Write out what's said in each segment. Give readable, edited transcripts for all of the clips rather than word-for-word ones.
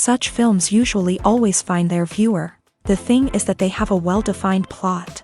Such films usually always find their viewer. The thing is that they have a well-defined plot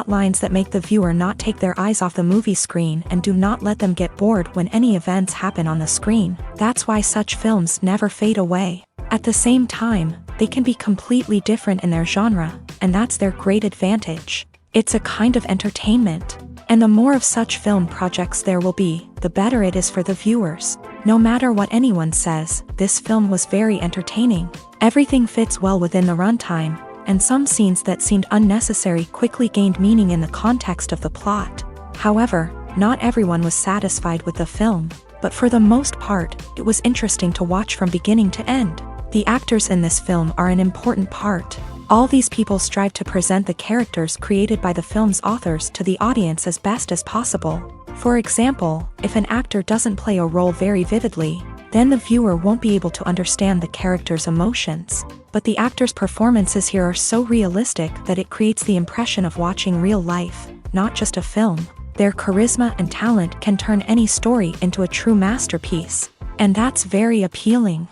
lines that make the viewer not take their eyes off the movie screen and do not let them get bored when any events happen on the screen. That's why such films never fade away. At the same time, they can be completely different in their genre, and that's their great advantage. It's a kind of entertainment. And the more of such film projects there will be, the better it is for the viewers. No matter what anyone says, this film was very entertaining. Everything fits well within the runtime, and some scenes that seemed unnecessary quickly gained meaning in the context of the plot. However, not everyone was satisfied with the film, but for the most part, it was interesting to watch from beginning to end. The actors in this film are an important part. All these people strive to present the characters created by the film's authors to the audience as best as possible. For example, if an actor doesn't play a role very vividly, then the viewer won't be able to understand the character's emotions. But the actors' performances here are so realistic that it creates the impression of watching real life, not just a film. Their charisma and talent can turn any story into a true masterpiece. And that's very appealing.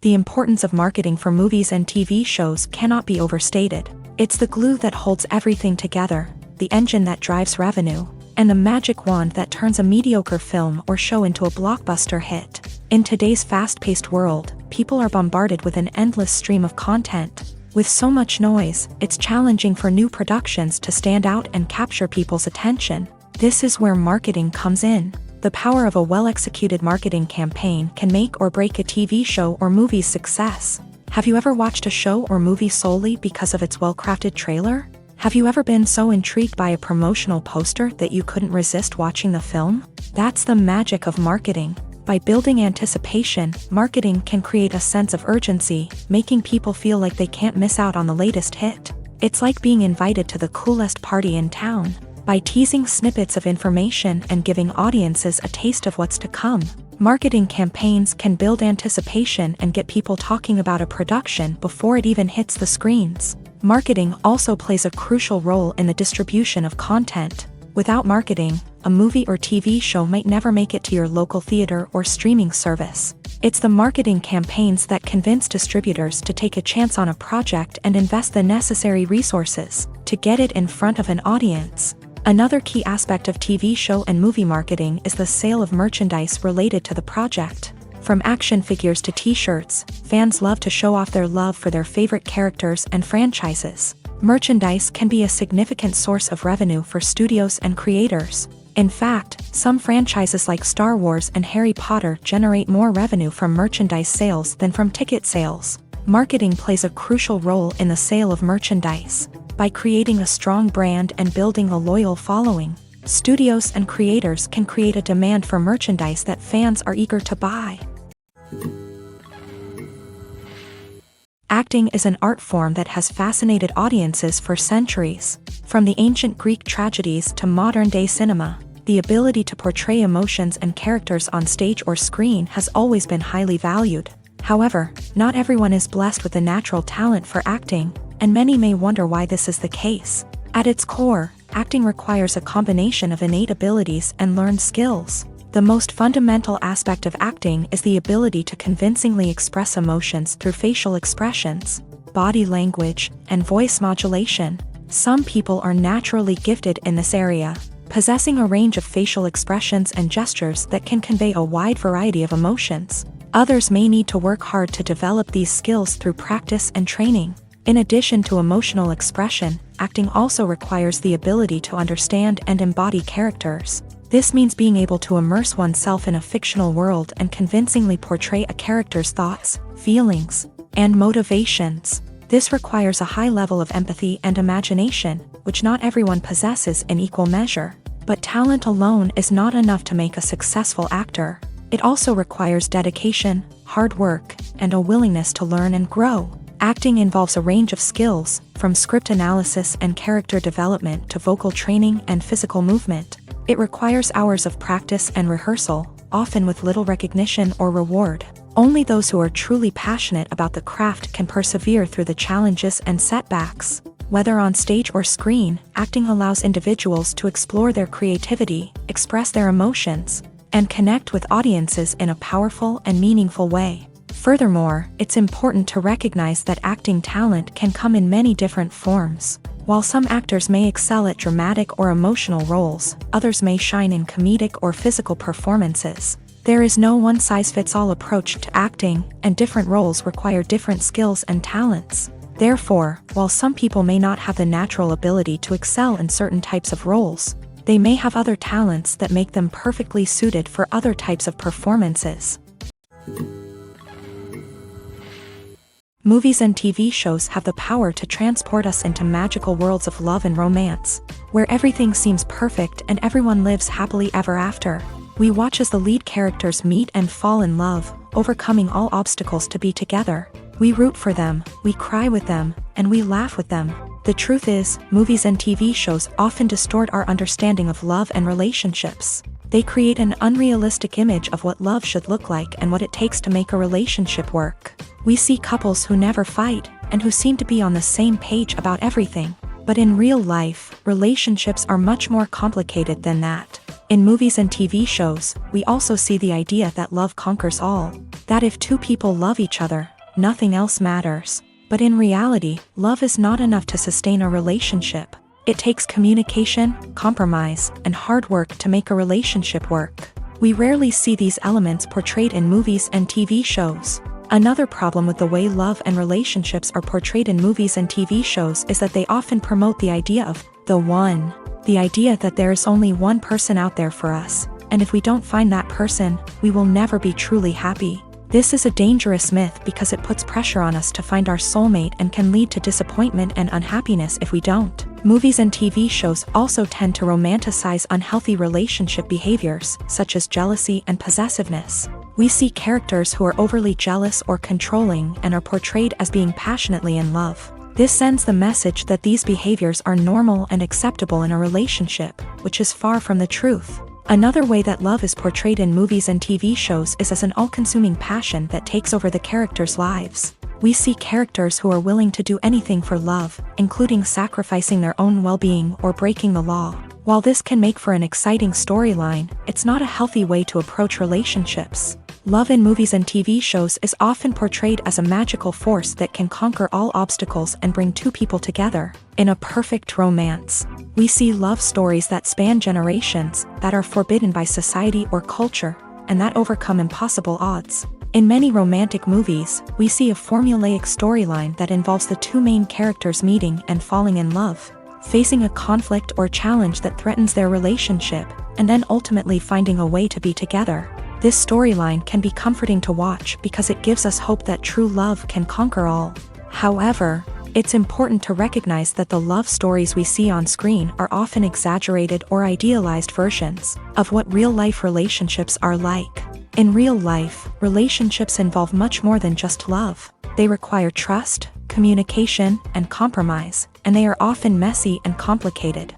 The importance of marketing for movies and TV shows cannot be overstated. It's the glue that holds everything together, the engine that drives revenue, and the magic wand that turns a mediocre film or show into a blockbuster hit. In today's fast-paced world, people are bombarded with an endless stream of content. With so much noise, it's challenging for new productions to stand out and capture people's attention. This is where marketing comes in. The power of a well-executed marketing campaign can make or break a TV show or movie's success. Have you ever watched a show or movie solely because of its well-crafted trailer? Have you ever been so intrigued by a promotional poster that you couldn't resist watching the film? That's the magic of marketing. By building anticipation, marketing can create a sense of urgency, making people feel like they can't miss out on the latest hit. It's like being invited to the coolest party in town. By teasing snippets of information and giving audiences a taste of what's to come, marketing campaigns can build anticipation and get people talking about a production before it even hits the screens. Marketing also plays a crucial role in the distribution of content. Without marketing, a movie or TV show might never make it to your local theater or streaming service. It's the marketing campaigns that convince distributors to take a chance on a project and invest the necessary resources to get it in front of an audience. Another key aspect of TV show and movie marketing is the sale of merchandise related to the project. From action figures to t-shirts, fans love to show off their love for their favorite characters and franchises. Merchandise can be a significant source of revenue for studios and creators. In fact, some franchises like Star Wars and Harry Potter generate more revenue from merchandise sales than from ticket sales. Marketing plays a crucial role in the sale of merchandise. By creating a strong brand and building a loyal following, studios and creators can create a demand for merchandise that fans are eager to buy. Acting is an art form that has fascinated audiences for centuries. From the ancient Greek tragedies to modern-day cinema, the ability to portray emotions and characters on stage or screen has always been highly valued. However, not everyone is blessed with the natural talent for acting, and many may wonder why this is the case. At its core, acting requires a combination of innate abilities and learned skills. The most fundamental aspect of acting is the ability to convincingly express emotions through facial expressions, body language, and voice modulation. Some people are naturally gifted in this area, possessing a range of facial expressions and gestures that can convey a wide variety of emotions. Others may need to work hard to develop these skills through practice and training. In addition to emotional expression, acting also requires the ability to understand and embody characters. This means being able to immerse oneself in a fictional world and convincingly portray a character's thoughts, feelings, and motivations. This requires a high level of empathy and imagination, which not everyone possesses in equal measure. But talent alone is not enough to make a successful actor. It also requires dedication, hard work, and a willingness to learn and grow. Acting involves a range of skills, from script analysis and character development to vocal training and physical movement. It requires hours of practice and rehearsal, often with little recognition or reward. Only those who are truly passionate about the craft can persevere through the challenges and setbacks. Whether on stage or screen, acting allows individuals to explore their creativity, express their emotions, and connect with audiences in a powerful and meaningful way. Furthermore, it's important to recognize that acting talent can come in many different forms. While some actors may excel at dramatic or emotional roles, others may shine in comedic or physical performances. There is no one-size-fits-all approach to acting, and different roles require different skills and talents. Therefore, while some people may not have the natural ability to excel in certain types of roles, they may have other talents that make them perfectly suited for other types of performances. Movies and TV shows have the power to transport us into magical worlds of love and romance, where everything seems perfect and everyone lives happily ever after. We watch as the lead characters meet and fall in love, overcoming all obstacles to be together. We root for them, we cry with them, and we laugh with them. The truth is, movies and TV shows often distort our understanding of love and relationships. They create an unrealistic image of what love should look like and what it takes to make a relationship work. We see couples who never fight, and who seem to be on the same page about everything. But in real life, relationships are much more complicated than that. In movies and TV shows, we also see the idea that love conquers all. That if two people love each other, nothing else matters. But in reality, love is not enough to sustain a relationship. It takes communication, compromise, and hard work to make a relationship work. We rarely see these elements portrayed in movies and TV shows. Another problem with the way love and relationships are portrayed in movies and TV shows is that they often promote the idea of the one. The idea that there is only one person out there for us, and if we don't find that person, we will never be truly happy. This is a dangerous myth because it puts pressure on us to find our soulmate and can lead to disappointment and unhappiness if we don't. Movies and TV shows also tend to romanticize unhealthy relationship behaviors, such as jealousy and possessiveness. We see characters who are overly jealous or controlling and are portrayed as being passionately in love. This sends the message that these behaviors are normal and acceptable in a relationship, which is far from the truth. Another way that love is portrayed in movies and TV shows is as an all-consuming passion that takes over the characters' lives. We see characters who are willing to do anything for love, including sacrificing their own well-being or breaking the law. While this can make for an exciting storyline, it's not a healthy way to approach relationships. Love in movies and TV shows is often portrayed as a magical force that can conquer all obstacles and bring two people together in a perfect romance. We see love stories that span generations, that are forbidden by society or culture, and that overcome impossible odds. In many romantic movies, we see a formulaic storyline that involves the two main characters meeting and falling in love, facing a conflict or challenge that threatens their relationship, and then ultimately finding a way to be together. This storyline can be comforting to watch because it gives us hope that true love can conquer all. However, it's important to recognize that the love stories we see on screen are often exaggerated or idealized versions of what real-life relationships are like. In real life, relationships involve much more than just love. They require trust, communication, and compromise, and they are often messy and complicated.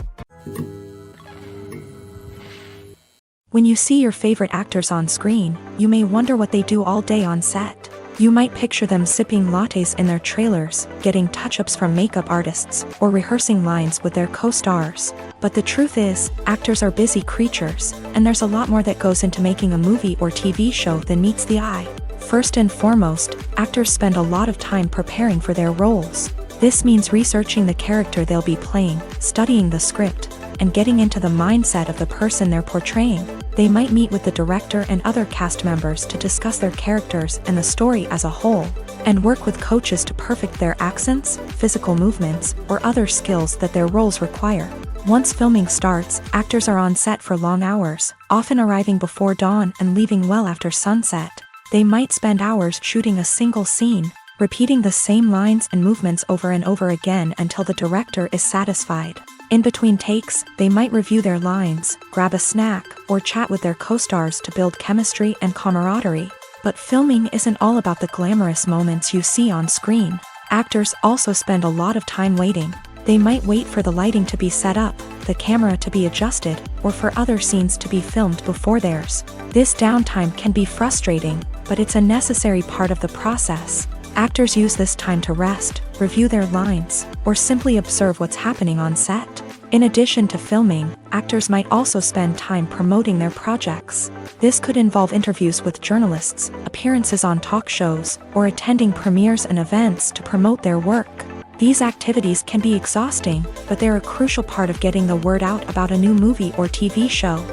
When you see your favorite actors on screen, you may wonder what they do all day on set. You might picture them sipping lattes in their trailers, getting touch-ups from makeup artists, or rehearsing lines with their co-stars. But the truth is, actors are busy creatures, and there's a lot more that goes into making a movie or TV show than meets the eye. First and foremost, actors spend a lot of time preparing for their roles. This means researching the character they'll be playing, studying the script, and getting into the mindset of the person they're portraying. They might meet with the director and other cast members to discuss their characters and the story as a whole, and work with coaches to perfect their accents, physical movements, or other skills that their roles require. Once filming starts, actors are on set for long hours, often arriving before dawn and leaving well after sunset. They might spend hours shooting a single scene, repeating the same lines and movements over and over again until the director is satisfied. In between takes, they might review their lines, grab a snack, or chat with their co-stars to build chemistry and camaraderie. But filming isn't all about the glamorous moments you see on screen. Actors also spend a lot of time waiting. They might wait for the lighting to be set up, the camera to be adjusted, or for other scenes to be filmed before theirs. This downtime can be frustrating, but it's a necessary part of the process. Actors use this time to rest, review their lines, or simply observe what's happening on set. In addition to filming, actors might also spend time promoting their projects. This could involve interviews with journalists, appearances on talk shows, or attending premieres and events to promote their work. These activities can be exhausting, but they're a crucial part of getting the word out about a new movie or TV show.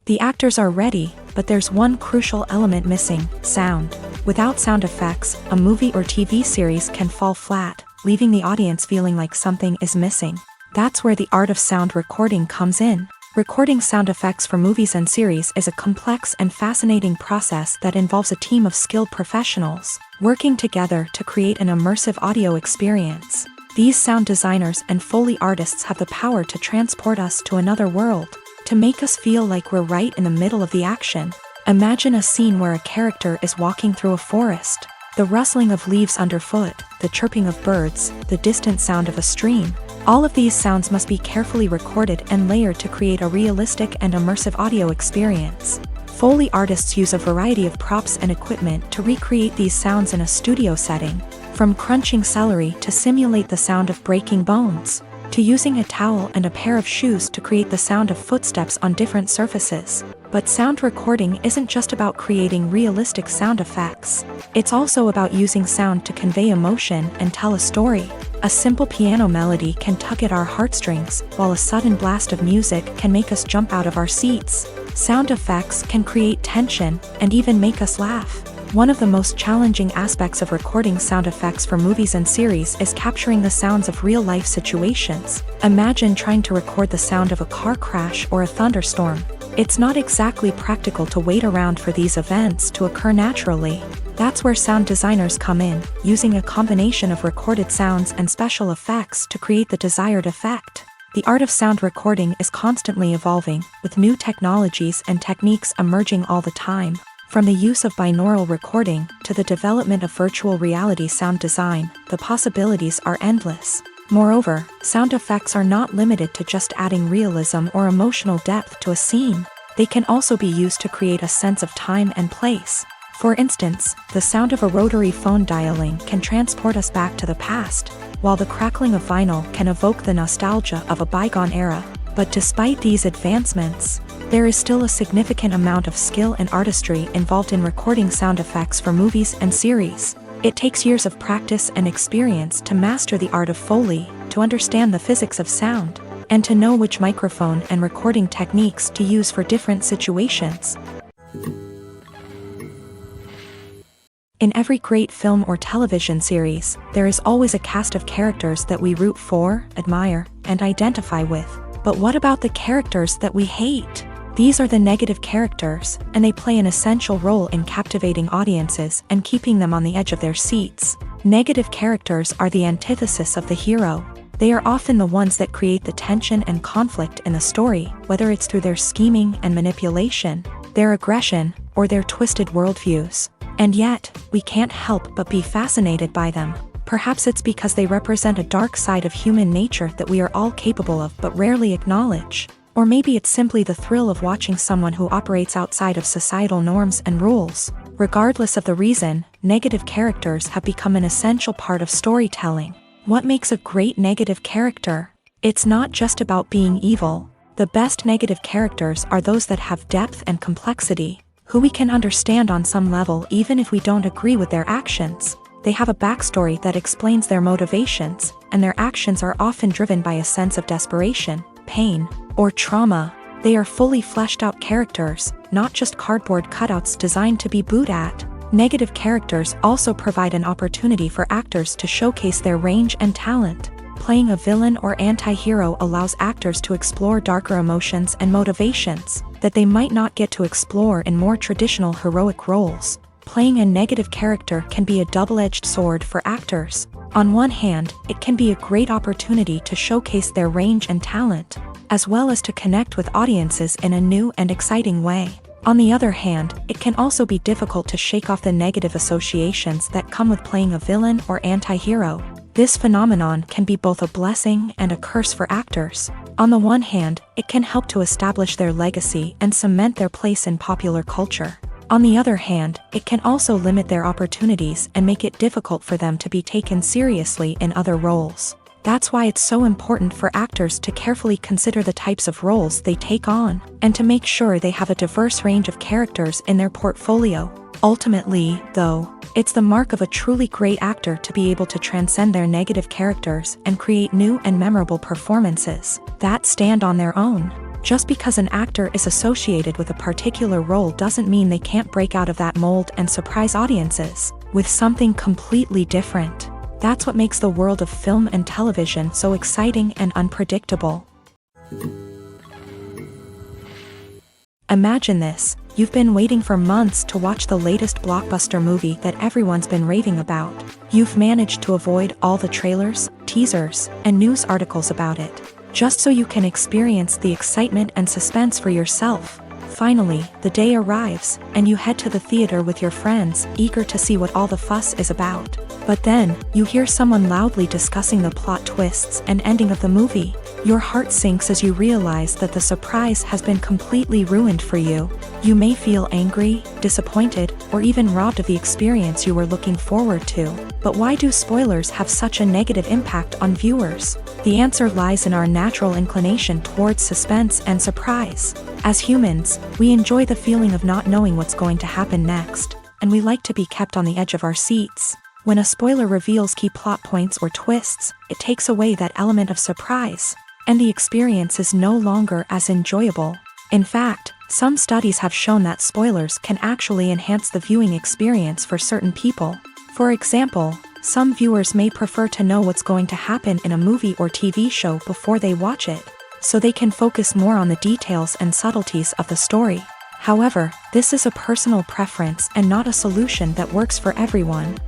The actors are ready, but there's one crucial element missing: sound. Without sound effects, a movie or TV series can fall flat, leaving the audience feeling like something is missing. That's where the art of sound recording comes in. Recording sound effects for movies and series is a complex and fascinating process that involves a team of skilled professionals working together to create an immersive audio experience. These sound designers and Foley artists have the power to transport us to another world, to make us feel like we're right in the middle of the action. Imagine a scene where a character is walking through a forest. The rustling of leaves underfoot, the chirping of birds, the distant sound of a stream. All of these sounds must be carefully recorded and layered to create a realistic and immersive audio experience. Foley artists use a variety of props and equipment to recreate these sounds in a studio setting, from crunching celery to simulate the sound of breaking bones, to using a towel and a pair of shoes to create the sound of footsteps on different surfaces. But sound recording isn't just about creating realistic sound effects. It's also about using sound to convey emotion and tell a story. A simple piano melody can tug at our heartstrings, while a sudden blast of music can make us jump out of our seats. Sound effects can create tension and even make us laugh. One of the most challenging aspects of recording sound effects for movies and series is capturing the sounds of real-life situations. Imagine trying to record the sound of a car crash or a thunderstorm. It's not exactly practical to wait around for these events to occur naturally. That's where sound designers come in, using a combination of recorded sounds and special effects to create the desired effect. The art of sound recording is constantly evolving, with new technologies and techniques emerging all the time. From the use of binaural recording to the development of virtual reality sound design, the possibilities are endless. Moreover, sound effects are not limited to just adding realism or emotional depth to a scene. They can also be used to create a sense of time and place. For instance, the sound of a rotary phone dialing can transport us back to the past, while the crackling of vinyl can evoke the nostalgia of a bygone era. But despite these advancements, there is still a significant amount of skill and artistry involved in recording sound effects for movies and series. It takes years of practice and experience to master the art of Foley, to understand the physics of sound, and to know which microphone and recording techniques to use for different situations. In every great film or television series, there is always a cast of characters that we root for, admire, and identify with. But what about the characters that we hate? These are the negative characters, and they play an essential role in captivating audiences and keeping them on the edge of their seats. Negative characters are the antithesis of the hero. They are often the ones that create the tension and conflict in the story, whether it's through their scheming and manipulation, their aggression, or their twisted worldviews. And yet, we can't help but be fascinated by them. Perhaps it's because they represent a dark side of human nature that we are all capable of but rarely acknowledge. Or maybe it's simply the thrill of watching someone who operates outside of societal norms and rules. Regardless of the reason, negative characters have become an essential part of storytelling. What makes a great negative character? It's not just about being evil. The best negative characters are those that have depth and complexity, who we can understand on some level even if we don't agree with their actions. They have a backstory that explains their motivations, and their actions are often driven by a sense of desperation, pain, or trauma. They are fully fleshed out characters, not just cardboard cutouts designed to be booed at. Negative characters also provide an opportunity for actors to showcase their range and talent. Playing a villain or anti-hero allows actors to explore darker emotions and motivations that they might not get to explore in more traditional heroic roles. Playing a negative character can be a double-edged sword for actors. On one hand, it can be a great opportunity to showcase their range and talent, as well as to connect with audiences in a new and exciting way. On the other hand, it can also be difficult to shake off the negative associations that come with playing a villain or anti-hero. This phenomenon can be both a blessing and a curse for actors. On the one hand, it can help to establish their legacy and cement their place in popular culture. On the other hand, it can also limit their opportunities and make it difficult for them to be taken seriously in other roles. That's why it's so important for actors to carefully consider the types of roles they take on, and to make sure they have a diverse range of characters in their portfolio. Ultimately, though, it's the mark of a truly great actor to be able to transcend their negative characters and create new and memorable performances that stand on their own. Just because an actor is associated with a particular role doesn't mean they can't break out of that mold and surprise audiences with something completely different. That's what makes the world of film and television so exciting and unpredictable. Imagine this. You've been waiting for months to watch the latest blockbuster movie that everyone's been raving about. You've managed to avoid all the trailers, teasers, and news articles about it, just so you can experience the excitement and suspense for yourself. Finally, the day arrives, and you head to the theater with your friends, eager to see what all the fuss is about. But then, you hear someone loudly discussing the plot twists and ending of the movie. Your heart sinks as you realize that the surprise has been completely ruined for you. You may feel angry, disappointed, or even robbed of the experience you were looking forward to. But why do spoilers have such a negative impact on viewers? The answer lies in our natural inclination towards suspense and surprise. As humans, we enjoy the feeling of not knowing what's going to happen next, and we like to be kept on the edge of our seats. When a spoiler reveals key plot points or twists, it takes away that element of surprise, and the experience is no longer as enjoyable. In fact, some studies have shown that spoilers can actually enhance the viewing experience for certain people. For example, some viewers may prefer to know what's going to happen in a movie or TV show before they watch it, so they can focus more on the details and subtleties of the story. However, this is a personal preference and not a solution that works for everyone.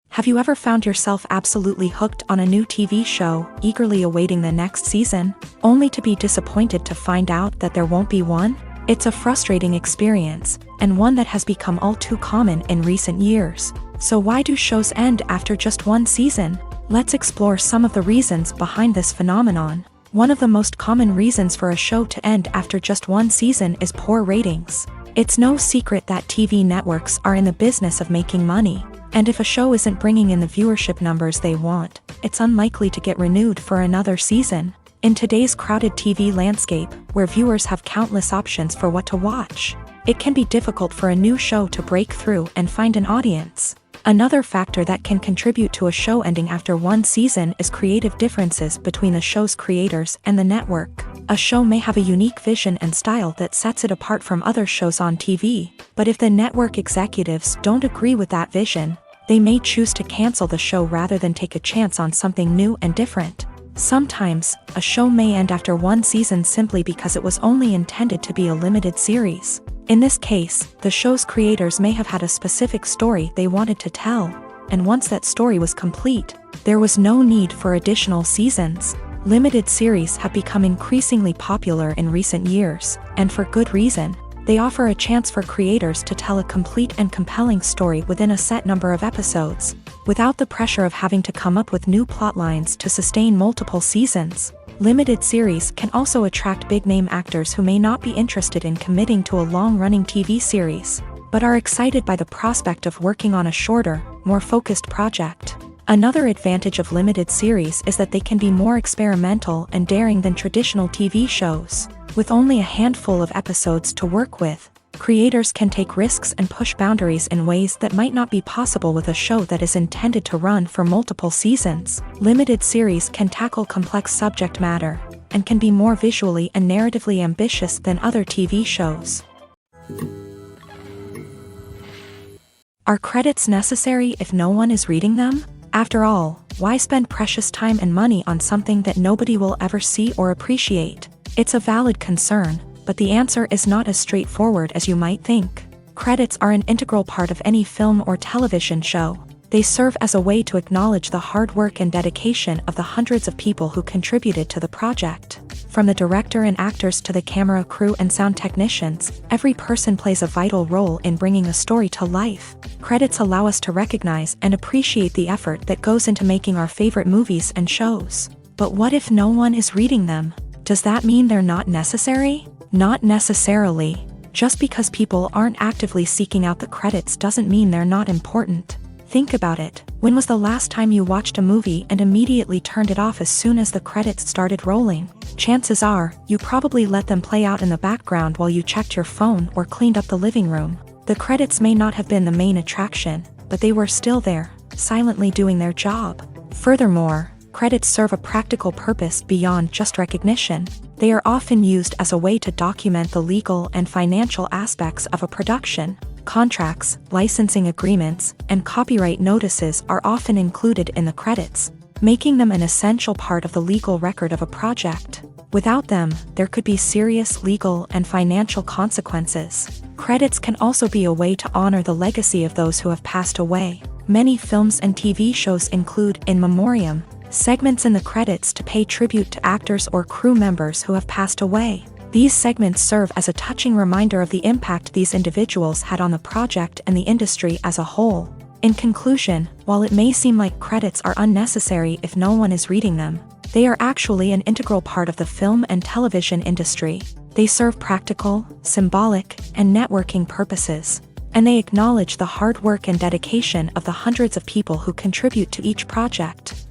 Have you ever found yourself absolutely hooked on a new TV show, eagerly awaiting the next season, only to be disappointed to find out that there won't be one? It's a frustrating experience, and one that has become all too common in recent years. So why do shows end after just one season? Let's explore some of the reasons behind this phenomenon. One of the most common reasons for a show to end after just one season is poor ratings. It's no secret that TV networks are in the business of making money. And if a show isn't bringing in the viewership numbers they want, it's unlikely to get renewed for another season. In today's crowded TV landscape, where viewers have countless options for what to watch, it can be difficult for a new show to break through and find an audience. Another factor that can contribute to a show ending after one season is creative differences between the show's creators and the network. A show may have a unique vision and style that sets it apart from other shows on TV, but if the network executives don't agree with that vision, they may choose to cancel the show rather than take a chance on something new and different. Sometimes, a show may end after one season simply because it was only intended to be a limited series. In this case, the show's creators may have had a specific story they wanted to tell, and once that story was complete, there was no need for additional seasons. Limited series have become increasingly popular in recent years, and for good reason. They offer a chance for creators to tell a complete and compelling story within a set number of episodes, without the pressure of having to come up with new plotlines to sustain multiple seasons. Limited series can also attract big-name actors who may not be interested in committing to a long-running TV series, but are excited by the prospect of working on a shorter, more focused project. Another advantage of limited series is that they can be more experimental and daring than traditional TV shows. With only a handful of episodes to work with, creators can take risks and push boundaries in ways that might not be possible with a show that is intended to run for multiple seasons. Limited series can tackle complex subject matter, and can be more visually and narratively ambitious than other TV shows. Are credits necessary if no one is reading them? After all, why spend precious time and money on something that nobody will ever see or appreciate? It's a valid concern, but the answer is not as straightforward as you might think. Credits are an integral part of any film or television show. They serve as a way to acknowledge the hard work and dedication of the hundreds of people who contributed to the project. From the director and actors to the camera crew and sound technicians, every person plays a vital role in bringing a story to life. Credits allow us to recognize and appreciate the effort that goes into making our favorite movies and shows. But what if no one is reading them? Does that mean they're not necessary? Not necessarily. Just because people aren't actively seeking out the credits doesn't mean they're not important. Think about it. When was the last time you watched a movie and immediately turned it off as soon as the credits started rolling? Chances are, you probably let them play out in the background while you checked your phone or cleaned up the living room. The credits may not have been the main attraction, but they were still there, silently doing their job. Furthermore, credits serve a practical purpose beyond just recognition. They are often used as a way to document the legal and financial aspects of a production. Contracts, licensing agreements, and copyright notices are often included in the credits, making them an essential part of the legal record of a project. Without them, there could be serious legal and financial consequences. Credits can also be a way to honor the legacy of those who have passed away. Many films and TV shows include in memoriam segments in the credits to pay tribute to actors or crew members who have passed away. These segments serve as a touching reminder of the impact these individuals had on the project and the industry as a whole. In conclusion, while it may seem like credits are unnecessary if no one is reading them, they are actually an integral part of the film and television industry. They serve practical, symbolic, and networking purposes, and they acknowledge the hard work and dedication of the hundreds of people who contribute to each project.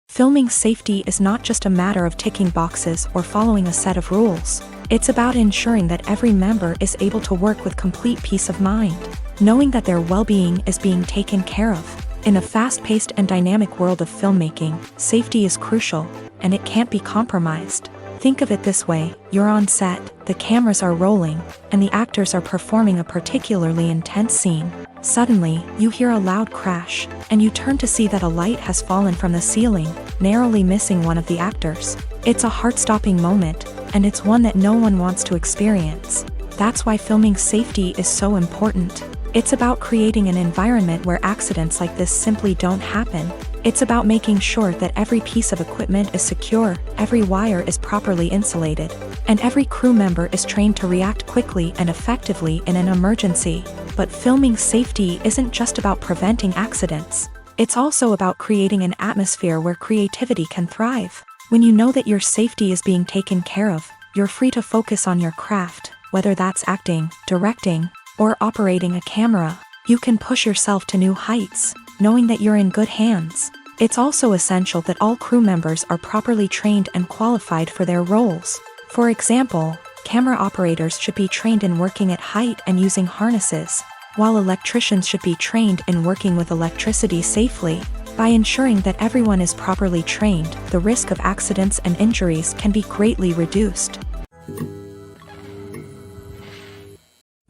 Filming safety is not just a matter of ticking boxes or following a set of rules. It's about ensuring that every member is able to work with complete peace of mind, knowing that their well-being is being taken care of. In a fast-paced and dynamic world of filmmaking, safety is crucial, and it can't be compromised. Think of it this way: you're on set, the cameras are rolling, and the actors are performing a particularly intense scene. Suddenly, you hear a loud crash, and you turn to see that a light has fallen from the ceiling, narrowly missing one of the actors. It's a heart-stopping moment, and it's one that no one wants to experience. That's why filming safety is so important. It's about creating an environment where accidents like this simply don't happen. It's about making sure that every piece of equipment is secure, every wire is properly insulated, and every crew member is trained to react quickly and effectively in an emergency. But filming safety isn't just about preventing accidents. It's also about creating an atmosphere where creativity can thrive. When you know that your safety is being taken care of, you're free to focus on your craft, whether that's acting, directing, or operating a camera. You can push yourself to new heights, knowing that you're in good hands. It's also essential that all crew members are properly trained and qualified for their roles. For example, camera operators should be trained in working at height and using harnesses, while electricians should be trained in working with electricity safely. By ensuring that everyone is properly trained, the risk of accidents and injuries can be greatly reduced.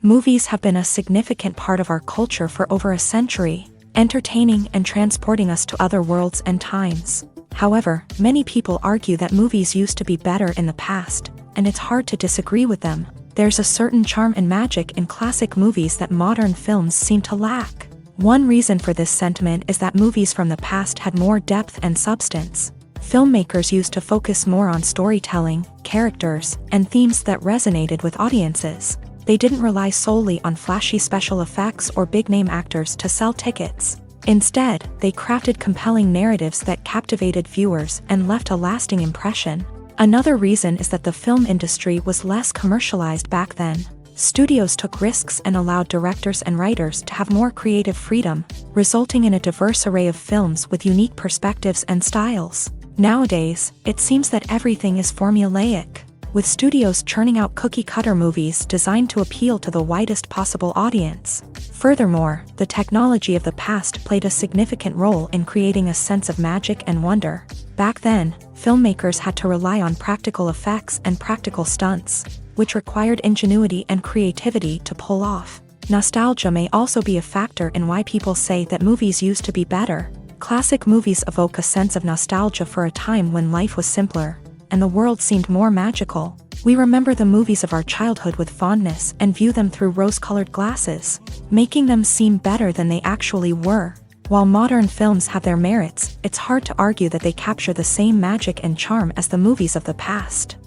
Movies have been a significant part of our culture for over a century, entertaining and transporting us to other worlds and times. However, many people argue that movies used to be better in the past, and it's hard to disagree with them. There's a certain charm and magic in classic movies that modern films seem to lack. One reason for this sentiment is that movies from the past had more depth and substance. Filmmakers used to focus more on storytelling, characters, and themes that resonated with audiences. They didn't rely solely on flashy special effects or big-name actors to sell tickets. Instead, they crafted compelling narratives that captivated viewers and left a lasting impression. Another reason is that the film industry was less commercialized back then. Studios took risks and allowed directors and writers to have more creative freedom, resulting in a diverse array of films with unique perspectives and styles. Nowadays, it seems that everything is formulaic, with studios churning out cookie-cutter movies designed to appeal to the widest possible audience. Furthermore, the technology of the past played a significant role in creating a sense of magic and wonder. Back then, filmmakers had to rely on practical effects and practical stunts, which required ingenuity and creativity to pull off. Nostalgia may also be a factor in why people say that movies used to be better. Classic movies evoke a sense of nostalgia for a time when life was simpler, and the world seemed more magical. We remember the movies of our childhood with fondness and view them through rose-colored glasses, making them seem better than they actually were. While modern films have their merits, it's hard to argue that they capture the same magic and charm as the movies of the past.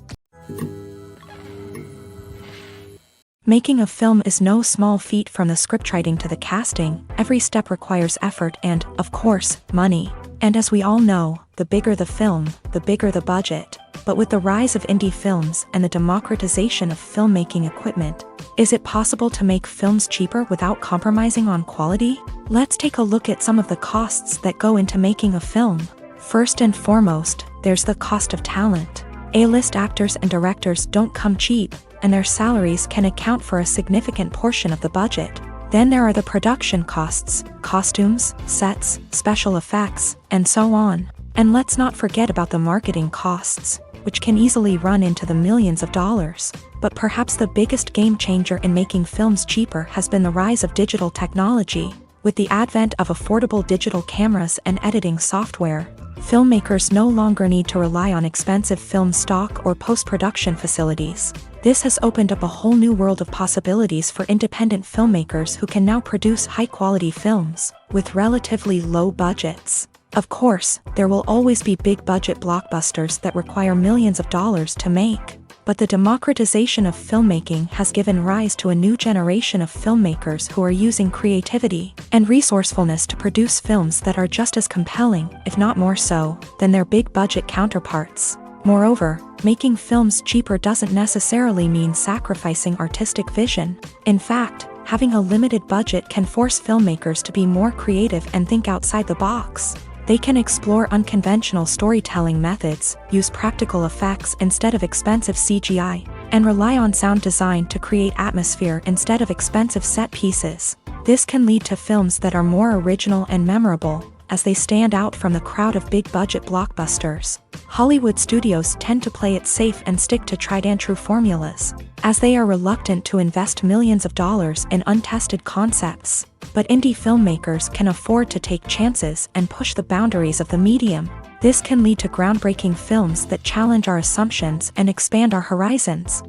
Making a film is no small feat. From the scriptwriting to the casting, every step requires effort and, of course, money. And as we all know, the bigger the film, the bigger the budget. But with the rise of indie films and the democratization of filmmaking equipment, is it possible to make films cheaper without compromising on quality? Let's take a look at some of the costs that go into making a film. First and foremost, there's the cost of talent. A-list actors and directors don't come cheap, and their salaries can account for a significant portion of the budget. Then there are the production costs, costumes, sets, special effects, and so on. And let's not forget about the marketing costs, which can easily run into the millions of dollars. But perhaps the biggest game changer in making films cheaper has been the rise of digital technology. With the advent of affordable digital cameras and editing software, filmmakers no longer need to rely on expensive film stock or post-production facilities. This has opened up a whole new world of possibilities for independent filmmakers who can now produce high-quality films with relatively low budgets. Of course, there will always be big-budget blockbusters that require millions of dollars to make. But the democratization of filmmaking has given rise to a new generation of filmmakers who are using creativity and resourcefulness to produce films that are just as compelling, if not more so, than their big-budget counterparts. Moreover, making films cheaper doesn't necessarily mean sacrificing artistic vision. In fact, having a limited budget can force filmmakers to be more creative and think outside the box. They can explore unconventional storytelling methods, use practical effects instead of expensive CGI, and rely on sound design to create atmosphere instead of expensive set pieces. This can lead to films that are more original and memorable, as they stand out from the crowd of big-budget blockbusters. Hollywood studios tend to play it safe and stick to tried-and-true formulas, as they are reluctant to invest millions of dollars in untested concepts. But indie filmmakers can afford to take chances and push the boundaries of the medium. This can lead to groundbreaking films that challenge our assumptions and expand our horizons.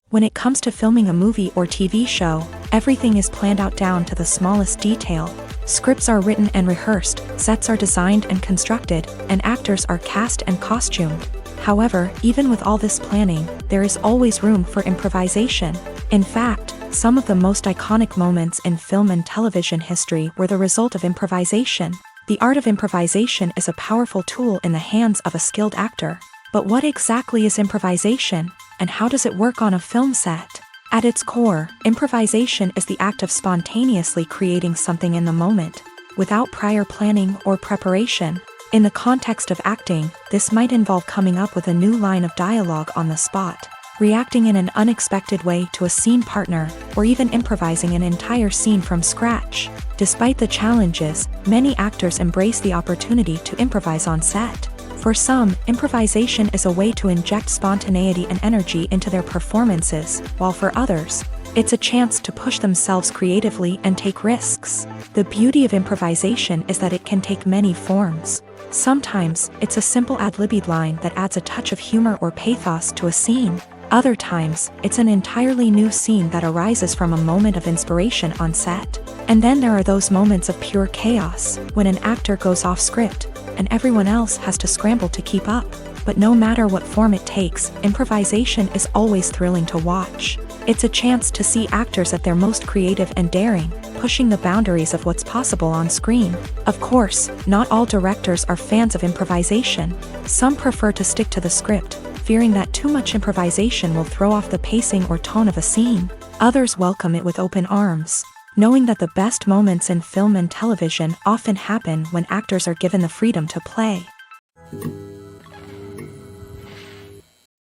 When it comes to filming a movie or TV show, everything is planned out down to the smallest detail. Scripts are written and rehearsed, sets are designed and constructed, and actors are cast and costumed. However, even with all this planning, there is always room for improvisation. In fact, some of the most iconic moments in film and television history were the result of improvisation. The art of improvisation is a powerful tool in the hands of a skilled actor. But what exactly is improvisation, and how does it work on a film set? At its core, improvisation is the act of spontaneously creating something in the moment, without prior planning or preparation. In the context of acting, this might involve coming up with a new line of dialogue on the spot, reacting in an unexpected way to a scene partner, or even improvising an entire scene from scratch. Despite the challenges, many actors embrace the opportunity to improvise on set. For some, improvisation is a way to inject spontaneity and energy into their performances, while for others, it's a chance to push themselves creatively and take risks. The beauty of improvisation is that it can take many forms. Sometimes, it's a simple ad-libbed line that adds a touch of humor or pathos to a scene. Other times, it's an entirely new scene that arises from a moment of inspiration on set. And then there are those moments of pure chaos, when an actor goes off script, and everyone else has to scramble to keep up. But no matter what form it takes, improvisation is always thrilling to watch. It's a chance to see actors at their most creative and daring, pushing the boundaries of what's possible on screen. Of course, not all directors are fans of improvisation. Some prefer to stick to the script, fearing that too much improvisation will throw off the pacing or tone of a scene. Others welcome it with open arms, knowing that the best moments in film and television often happen when actors are given the freedom to play.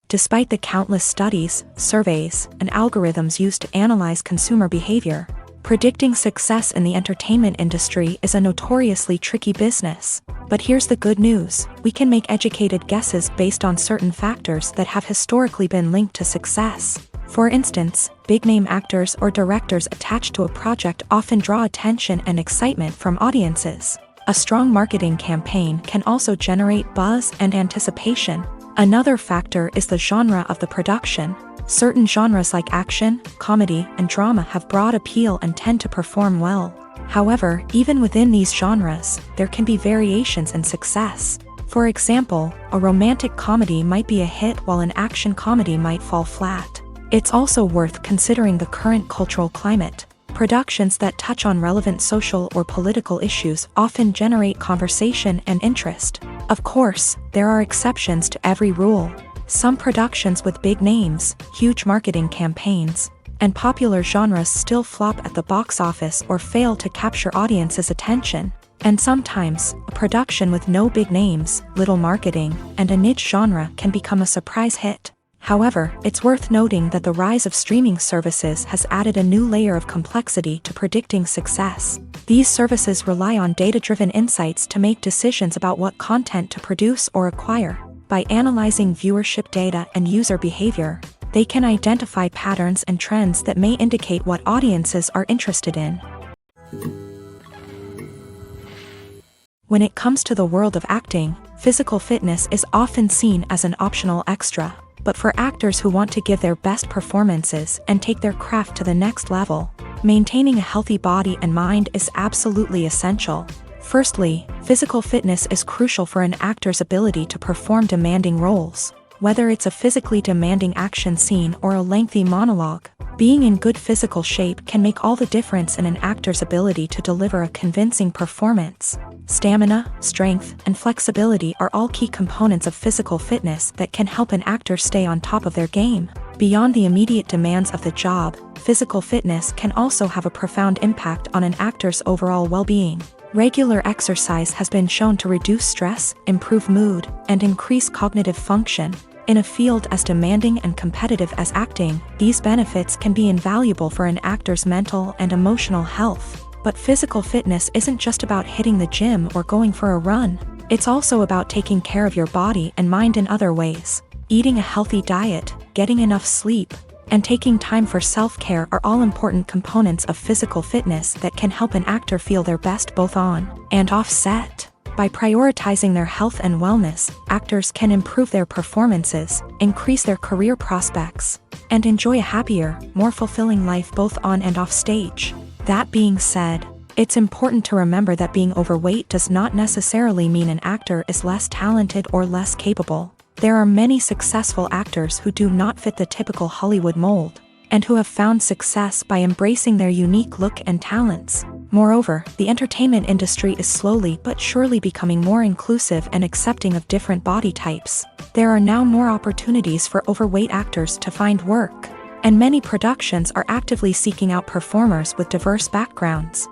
Despite the countless studies, surveys, and algorithms used to analyze consumer behavior, predicting success in the entertainment industry is a notoriously tricky business. But here's the good news: we can make educated guesses based on certain factors that have historically been linked to success. For instance, big-name actors or directors attached to a project often draw attention and excitement from audiences. A strong marketing campaign can also generate buzz and anticipation. Another factor is the genre of the production. Certain genres like action, comedy, and drama have broad appeal and tend to perform well. However, even within these genres, there can be variations in success. For example, a romantic comedy might be a hit while an action comedy might fall flat. It's also worth considering the current cultural climate. Productions that touch on relevant social or political issues often generate conversation and interest. Of course, there are exceptions to every rule. Some productions with big names, huge marketing campaigns, and popular genres still flop at the box office or fail to capture audiences' attention. And sometimes, a production with no big names, little marketing, and a niche genre can become a surprise hit. However, it's worth noting that the rise of streaming services has added a new layer of complexity to predicting success. These services rely on data-driven insights to make decisions about what content to produce or acquire. By analyzing viewership data and user behavior, they can identify patterns and trends that may indicate what audiences are interested in. When it comes to the world of acting, physical fitness is often seen as an optional extra. But for actors who want to give their best performances and take their craft to the next level, maintaining a healthy body and mind is absolutely essential. Firstly, physical fitness is crucial for an actor's ability to perform demanding roles. Whether it's a physically demanding action scene or a lengthy monologue, being in good physical shape can make all the difference in an actor's ability to deliver a convincing performance. Stamina, strength, and flexibility are all key components of physical fitness that can help an actor stay on top of their game. Beyond the immediate demands of the job, physical fitness can also have a profound impact on an actor's overall well-being. Regular exercise has been shown to reduce stress, improve mood, and increase cognitive function. In a field as demanding and competitive as acting, these benefits can be invaluable for an actor's mental and emotional health. But physical fitness isn't just about hitting the gym or going for a run. It's also about taking care of your body and mind in other ways. Eating a healthy diet, getting enough sleep, and taking time for self-care are all important components of physical fitness that can help an actor feel their best both on and off set. By prioritizing their health and wellness, actors can improve their performances, increase their career prospects, and enjoy a happier, more fulfilling life both on and off stage. That being said, it's important to remember that being overweight does not necessarily mean an actor is less talented or less capable. There are many successful actors who do not fit the typical Hollywood mold, and who have found success by embracing their unique look and talents. Moreover, the entertainment industry is slowly but surely becoming more inclusive and accepting of different body types. There are now more opportunities for overweight actors to find work, and many productions are actively seeking out performers with diverse backgrounds.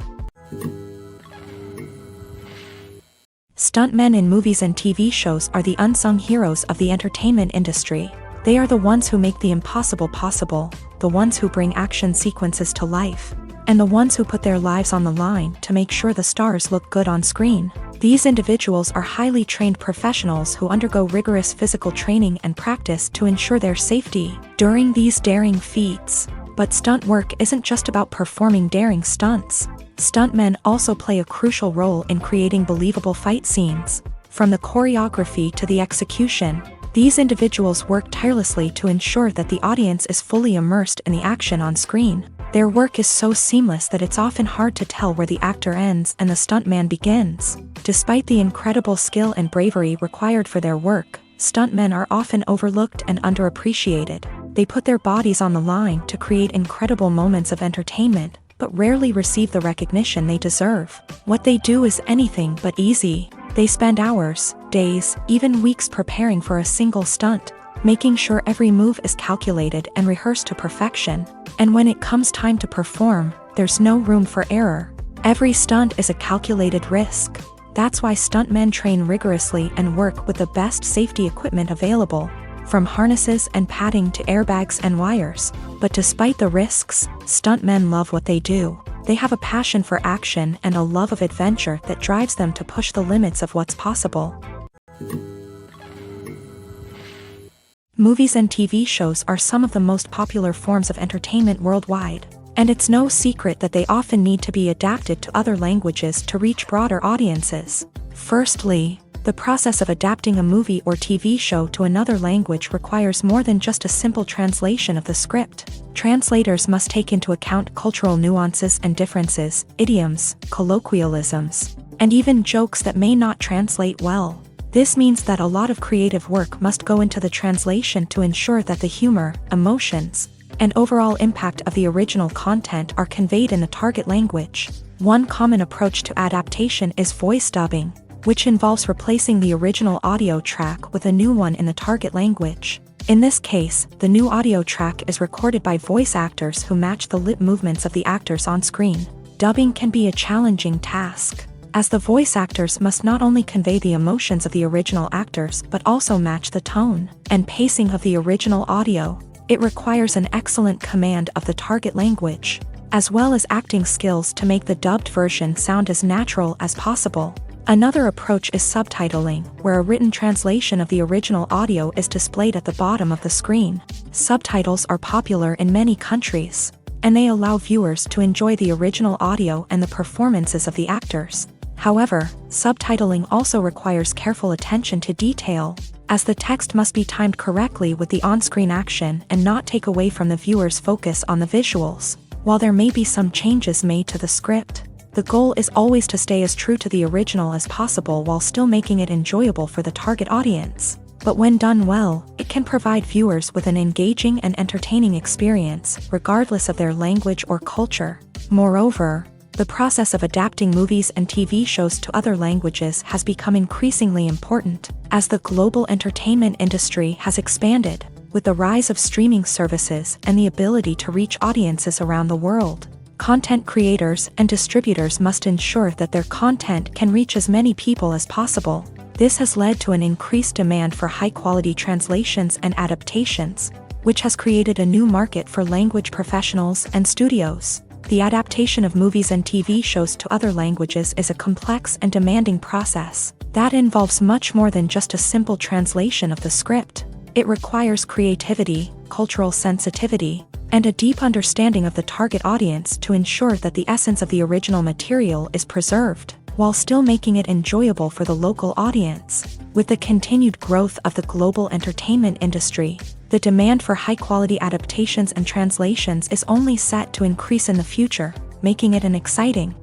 Stuntmen in movies and TV shows are the unsung heroes of the entertainment industry. They are the ones who make the impossible possible, the ones who bring action sequences to life, and the ones who put their lives on the line to make sure the stars look good on screen. These individuals are highly trained professionals who undergo rigorous physical training and practice to ensure their safety during these daring feats. But stunt work isn't just about performing daring stunts. Stuntmen also play a crucial role in creating believable fight scenes. From the choreography to the execution, these individuals work tirelessly to ensure that the audience is fully immersed in the action on screen. Their work is so seamless that it's often hard to tell where the actor ends and the stuntman begins. Despite the incredible skill and bravery required for their work, stuntmen are often overlooked and underappreciated. They put their bodies on the line to create incredible moments of entertainment, but rarely receive the recognition they deserve. What they do is anything but easy. They spend hours, days, even weeks preparing for a single stunt, making sure every move is calculated and rehearsed to perfection. And when it comes time to perform, there's no room for error. Every stunt is a calculated risk. That's why stuntmen train rigorously and work with the best safety equipment available, from harnesses and padding to airbags and wires. But despite the risks, stuntmen love what they do. They have a passion for action and a love of adventure that drives them to push the limits of what's possible. Movies and TV shows are some of the most popular forms of entertainment worldwide, and it's no secret that they often need to be adapted to other languages to reach broader audiences. Firstly, the process of adapting a movie or TV show to another language requires more than just a simple translation of the script. Translators must take into account cultural nuances and differences, idioms, colloquialisms, and even jokes that may not translate well. This means that a lot of creative work must go into the translation to ensure that the humor, emotions, and overall impact of the original content are conveyed in the target language. One common approach to adaptation is voice dubbing, which involves replacing the original audio track with a new one in the target language. In this case, the new audio track is recorded by voice actors who match the lip movements of the actors on screen. Dubbing can be a challenging task, as the voice actors must not only convey the emotions of the original actors but also match the tone and pacing of the original audio. It requires an excellent command of the target language, as well as acting skills to make the dubbed version sound as natural as possible. Another approach is subtitling, where a written translation of the original audio is displayed at the bottom of the screen. Subtitles are popular in many countries, and they allow viewers to enjoy the original audio and the performances of the actors. However, subtitling also requires careful attention to detail, as the text must be timed correctly with the on-screen action and not take away from the viewer's focus on the visuals. While there may be some changes made to the script, the goal is always to stay as true to the original as possible while still making it enjoyable for the target audience. But when done well, it can provide viewers with an engaging and entertaining experience, regardless of their language or culture. Moreover, the process of adapting movies and TV shows to other languages has become increasingly important, as the global entertainment industry has expanded, with the rise of streaming services and the ability to reach audiences around the world. Content creators and distributors must ensure that their content can reach as many people as possible. This has led to an increased demand for high-quality translations and adaptations, which has created a new market for language professionals and studios. The adaptation of movies and TV shows to other languages is a complex and demanding process that involves much more than just a simple translation of the script. It requires creativity, cultural sensitivity, and a deep understanding of the target audience to ensure that the essence of the original material is preserved, while still making it enjoyable for the local audience. With the continued growth of the global entertainment industry, the demand for high-quality adaptations and translations is only set to increase in the future, making it an exciting.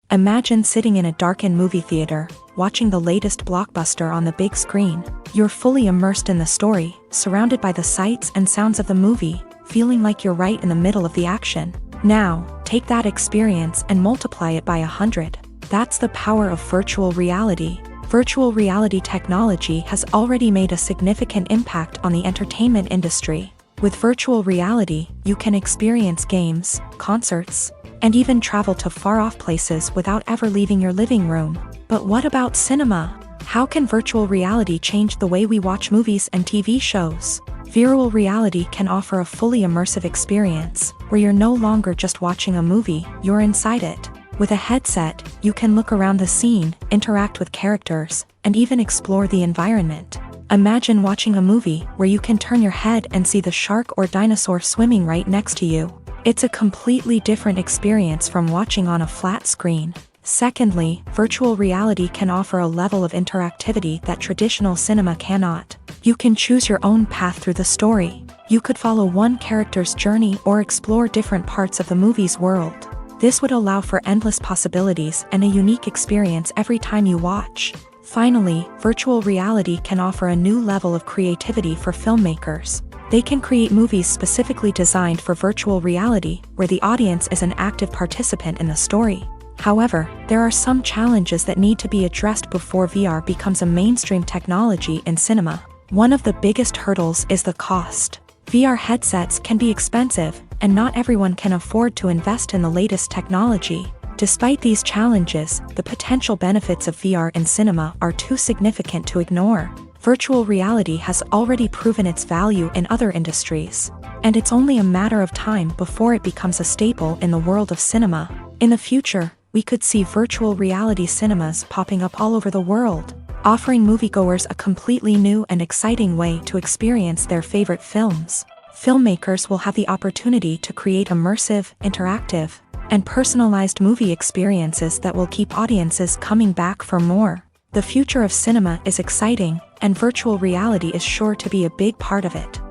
Imagine sitting in a darkened movie theater, watching the latest blockbuster on the big screen. You're fully immersed in the story, surrounded by the sights and sounds of the movie, feeling like you're right in the middle of the action. Now, take that experience and multiply it by 100. That's the power of virtual reality. Virtual reality technology has already made a significant impact on the entertainment industry. With virtual reality, you can experience games, concerts, and even travel to far-off places without ever leaving your living room. But what about cinema? How can virtual reality change the way we watch movies and TV shows? Virtual reality can offer a fully immersive experience, where you're no longer just watching a movie, you're inside it. With a headset, you can look around the scene, interact with characters, and even explore the environment. Imagine watching a movie where you can turn your head and see the shark or dinosaur swimming right next to you. It's a completely different experience from watching on a flat screen. Secondly, virtual reality can offer a level of interactivity that traditional cinema cannot. You can choose your own path through the story. You could follow one character's journey or explore different parts of the movie's world. This would allow for endless possibilities and a unique experience every time you watch. Finally, virtual reality can offer a new level of creativity for filmmakers. They can create movies specifically designed for virtual reality, where the audience is an active participant in the story. However, there are some challenges that need to be addressed before VR becomes a mainstream technology in cinema. One of the biggest hurdles is the cost. VR headsets can be expensive, and not everyone can afford to invest in the latest technology. Despite these challenges, the potential benefits of VR in cinema are too significant to ignore. Virtual reality has already proven its value in other industries, and it's only a matter of time before it becomes a staple in the world of cinema. In the future, we could see virtual reality cinemas popping up all over the world, offering moviegoers a completely new and exciting way to experience their favorite films. Filmmakers will have the opportunity to create immersive, interactive, and personalized movie experiences that will keep audiences coming back for more. The future of cinema is exciting, and virtual reality is sure to be a big part of it.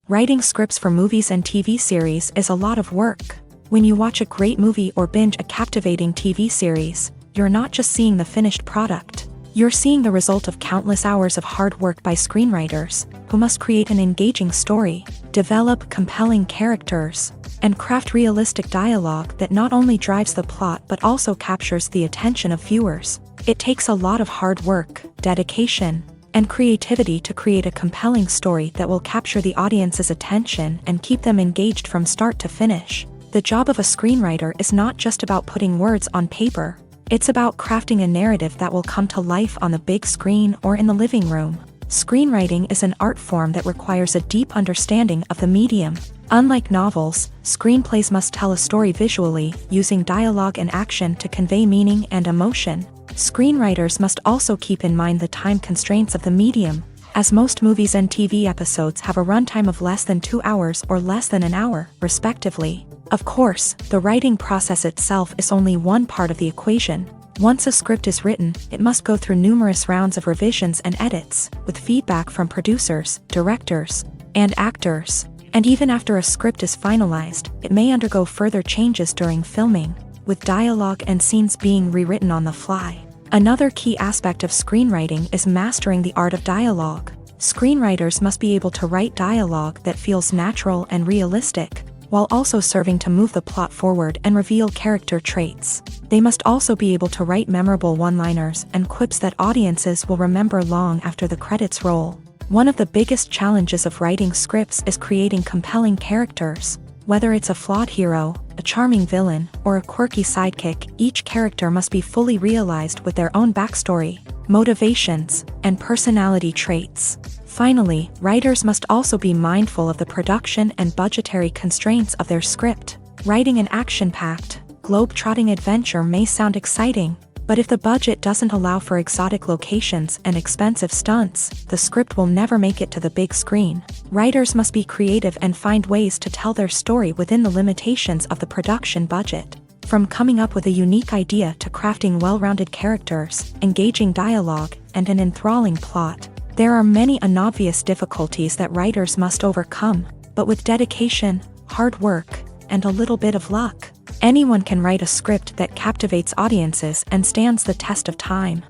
Writing scripts for movies and TV series is a lot of work. When you watch a great movie or binge a captivating TV series, you're not just seeing the finished product. You're seeing the result of countless hours of hard work by screenwriters, who must create an engaging story, develop compelling characters, and craft realistic dialogue that not only drives the plot but also captures the attention of viewers. It takes a lot of hard work, dedication, and creativity to create a compelling story that will capture the audience's attention and keep them engaged from start to finish. The job of a screenwriter is not just about putting words on paper. It's about crafting a narrative that will come to life on the big screen or in the living room. Screenwriting is an art form that requires a deep understanding of the medium. Unlike novels, screenplays must tell a story visually, using dialogue and action to convey meaning and emotion. Screenwriters must also keep in mind the time constraints of the medium, as most movies and TV episodes have a runtime of less than 2 hours or less than an hour, respectively. Of course, the writing process itself is only one part of the equation. Once a script is written, it must go through numerous rounds of revisions and edits, with feedback from producers, directors, and actors. And even after a script is finalized, it may undergo further changes during filming, with dialogue and scenes being rewritten on the fly. Another key aspect of screenwriting is mastering the art of dialogue. Screenwriters must be able to write dialogue that feels natural and realistic, while also serving to move the plot forward and reveal character traits. They must also be able to write memorable one-liners and quips that audiences will remember long after the credits roll. One of the biggest challenges of writing scripts is creating compelling characters. Whether it's a flawed hero, a charming villain, or a quirky sidekick, each character must be fully realized with their own backstory, motivations, and personality traits. Finally, writers must also be mindful of the production and budgetary constraints of their script. Writing an action-packed, globe-trotting adventure may sound exciting, but if the budget doesn't allow for exotic locations and expensive stunts, the script will never make it to the big screen. Writers must be creative and find ways to tell their story within the limitations of the production budget. From coming up with a unique idea to crafting well-rounded characters, engaging dialogue, and an enthralling plot, there are many unobvious difficulties that writers must overcome, but with dedication, hard work, and a little bit of luck, anyone can write a script that captivates audiences and stands the test of time.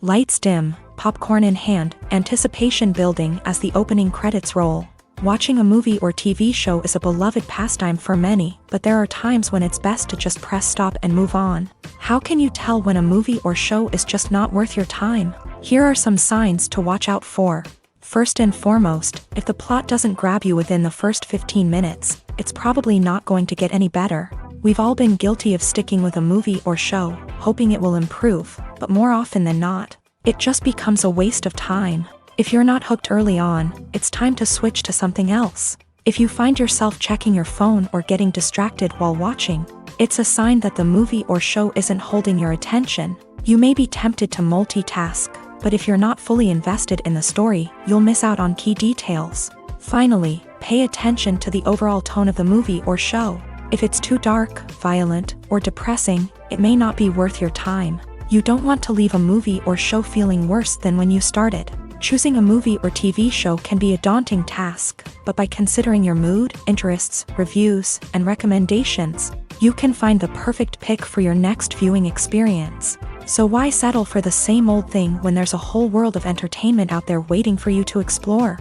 Lights dim, popcorn in hand, anticipation building as the opening credits roll. Watching a movie or TV show is a beloved pastime for many, but there are times when it's best to just press stop and move on. How can you tell when a movie or show is just not worth your time? Here are some signs to watch out for. First and foremost, if the plot doesn't grab you within the first 15 minutes, it's probably not going to get any better. We've all been guilty of sticking with a movie or show, hoping it will improve, but more often than not, it just becomes a waste of time. If you're not hooked early on, it's time to switch to something else. If you find yourself checking your phone or getting distracted while watching, it's a sign that the movie or show isn't holding your attention. You may be tempted to multitask, but if you're not fully invested in the story, you'll miss out on key details. Finally, pay attention to the overall tone of the movie or show. If it's too dark, violent, or depressing, it may not be worth your time. You don't want to leave a movie or show feeling worse than when you started. Choosing a movie or TV show can be a daunting task, but by considering your mood, interests, reviews, and recommendations, you can find the perfect pick for your next viewing experience. So why settle for the same old thing when there's a whole world of entertainment out there waiting for you to explore?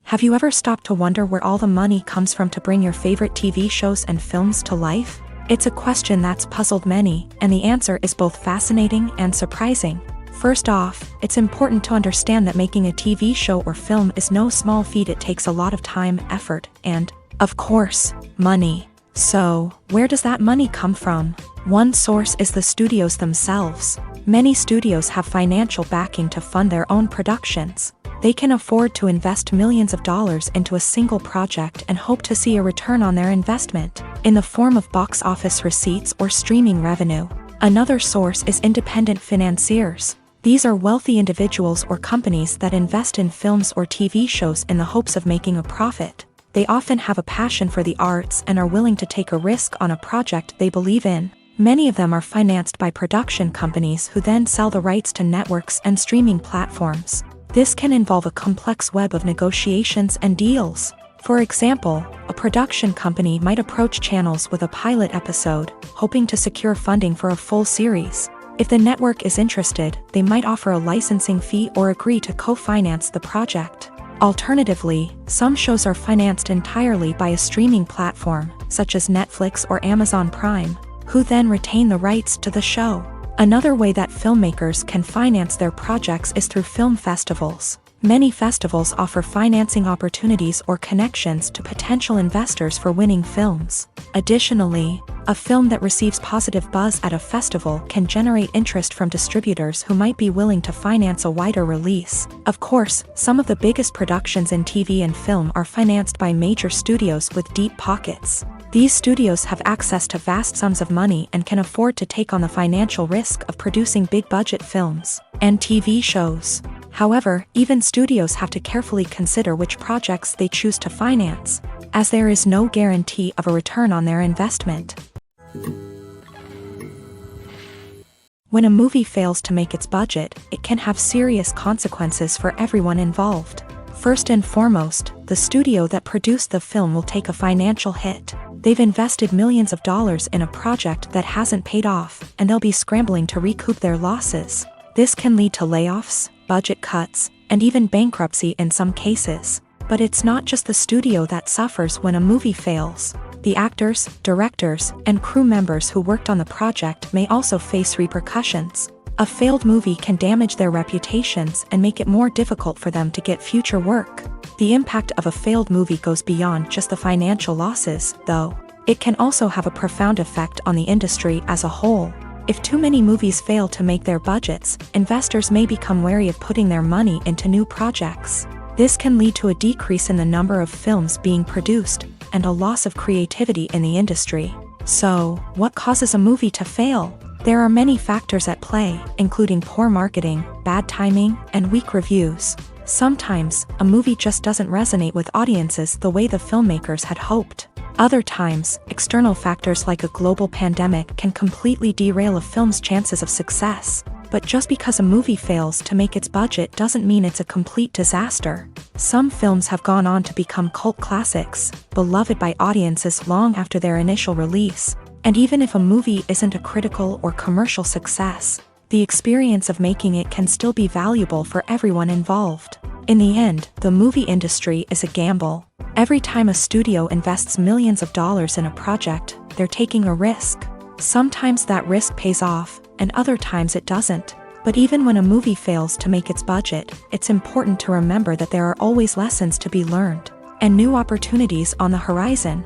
Have you ever stopped to wonder where all the money comes from to bring your favorite TV shows and films to life? It's a question that's puzzled many, and the answer is both fascinating and surprising. First off, it's important to understand that making a TV show or film is no small feat. It takes a lot of time, effort, and, of course, money. So, where does that money come from? One source is the studios themselves. Many studios have financial backing to fund their own productions. They can afford to invest millions of dollars into a single project and hope to see a return on their investment, in the form of box office receipts or streaming revenue. Another source is independent financiers. These are wealthy individuals or companies that invest in films or TV shows in the hopes of making a profit. They often have a passion for the arts and are willing to take a risk on a project they believe in. Many of them are financed by production companies who then sell the rights to networks and streaming platforms. This can involve a complex web of negotiations and deals. For example, a production company might approach channels with a pilot episode, hoping to secure funding for a full series. If the network is interested, they might offer a licensing fee or agree to co-finance the project. Alternatively, some shows are financed entirely by a streaming platform, such as Netflix or Amazon Prime, who then retain the rights to the show. Another way that filmmakers can finance their projects is through film festivals. Many festivals offer financing opportunities or connections to potential investors for winning films. Additionally, a film that receives positive buzz at a festival can generate interest from distributors who might be willing to finance a wider release. Of course, some of the biggest productions in TV and film are financed by major studios with deep pockets. These studios have access to vast sums of money and can afford to take on the financial risk of producing big-budget films and TV shows. However, even studios have to carefully consider which projects they choose to finance, as there is no guarantee of a return on their investment. When a movie fails to make its budget, it can have serious consequences for everyone involved. First and foremost, the studio that produced the film will take a financial hit. They've invested millions of dollars in a project that hasn't paid off, and they'll be scrambling to recoup their losses. This can lead to layoffs, budget cuts, and even bankruptcy in some cases. But it's not just the studio that suffers when a movie fails. The actors, directors, and crew members who worked on the project may also face repercussions. A failed movie can damage their reputations and make it more difficult for them to get future work. The impact of a failed movie goes beyond just the financial losses, though. It can also have a profound effect on the industry as a whole. If too many movies fail to make their budgets, investors may become wary of putting their money into new projects. This can lead to a decrease in the number of films being produced, and a loss of creativity in the industry. So, what causes a movie to fail? There are many factors at play, including poor marketing, bad timing, and weak reviews. Sometimes, a movie just doesn't resonate with audiences the way the filmmakers had hoped. Other times, external factors like a global pandemic can completely derail a film's chances of success. But just because a movie fails to make its budget doesn't mean it's a complete disaster. Some films have gone on to become cult classics, beloved by audiences long after their initial release. And even if a movie isn't a critical or commercial success, the experience of making it can still be valuable for everyone involved. In the end, the movie industry is a gamble. Every time a studio invests millions of dollars in a project, they're taking a risk. Sometimes that risk pays off, and other times it doesn't. But even when a movie fails to make its budget, it's important to remember that there are always lessons to be learned, and new opportunities on the horizon.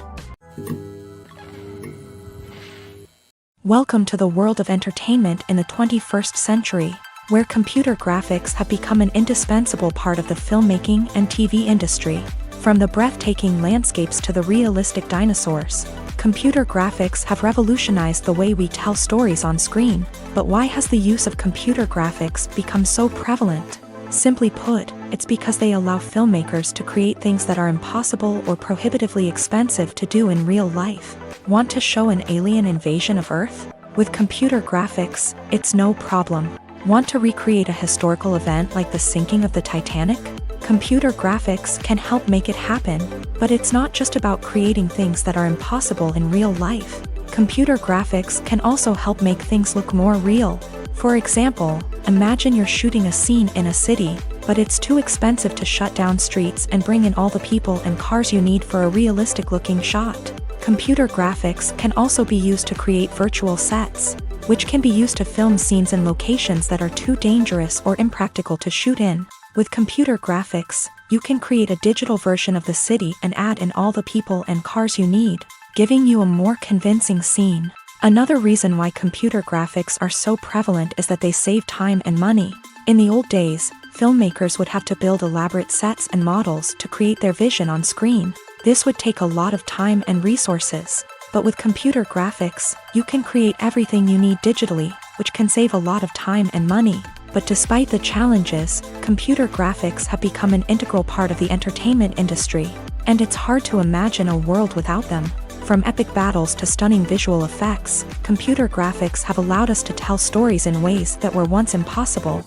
Welcome to the world of entertainment in the 21st century, where computer graphics have become an indispensable part of the filmmaking and TV industry. From the breathtaking landscapes to the realistic dinosaurs, computer graphics have revolutionized the way we tell stories on screen. But why has the use of computer graphics become so prevalent? Simply put, it's because they allow filmmakers to create things that are impossible or prohibitively expensive to do in real life. Want to show an alien invasion of Earth? With computer graphics, it's no problem. Want to recreate a historical event like the sinking of the Titanic? Computer graphics can help make it happen. But it's not just about creating things that are impossible in real life. Computer graphics can also help make things look more real. For example, imagine you're shooting a scene in a city, but it's too expensive to shut down streets and bring in all the people and cars you need for a realistic-looking shot. Computer graphics can also be used to create virtual sets, which can be used to film scenes in locations that are too dangerous or impractical to shoot in. With computer graphics, you can create a digital version of the city and add in all the people and cars you need, giving you a more convincing scene. Another reason why computer graphics are so prevalent is that they save time and money. In the old days, filmmakers would have to build elaborate sets and models to create their vision on screen. This would take a lot of time and resources. But with computer graphics, you can create everything you need digitally, which can save a lot of time and money. But despite the challenges, computer graphics have become an integral part of the entertainment industry, and it's hard to imagine a world without them. From epic battles to stunning visual effects, computer graphics have allowed us to tell stories in ways that were once impossible.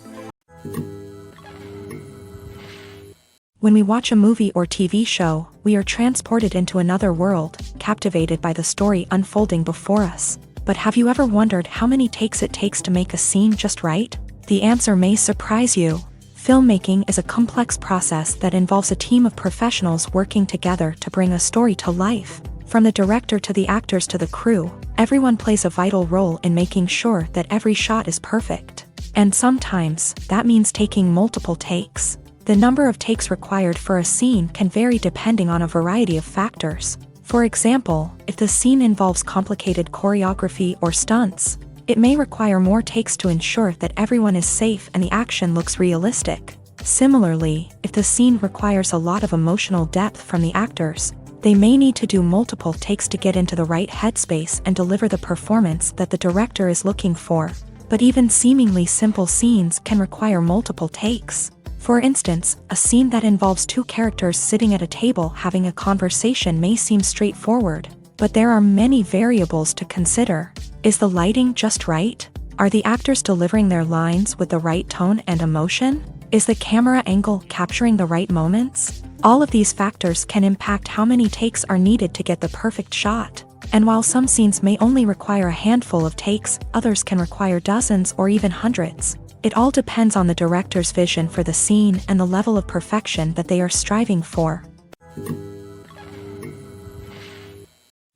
When we watch a movie or TV show, we are transported into another world, captivated by the story unfolding before us. But have you ever wondered how many takes it takes to make a scene just right? The answer may surprise you. Filmmaking is a complex process that involves a team of professionals working together to bring a story to life. From the director to the actors to the crew, everyone plays a vital role in making sure that every shot is perfect. And sometimes, that means taking multiple takes. The number of takes required for a scene can vary depending on a variety of factors. For example, if the scene involves complicated choreography or stunts, it may require more takes to ensure that everyone is safe and the action looks realistic. Similarly, if the scene requires a lot of emotional depth from the actors, they may need to do multiple takes to get into the right headspace and deliver the performance that the director is looking for. But even seemingly simple scenes can require multiple takes. For instance, a scene that involves two characters sitting at a table having a conversation may seem straightforward, but there are many variables to consider. Is the lighting just right? Are the actors delivering their lines with the right tone and emotion? Is the camera angle capturing the right moments? All of these factors can impact how many takes are needed to get the perfect shot. And while some scenes may only require a handful of takes, others can require dozens or even hundreds. It all depends on the director's vision for the scene and the level of perfection that they are striving for.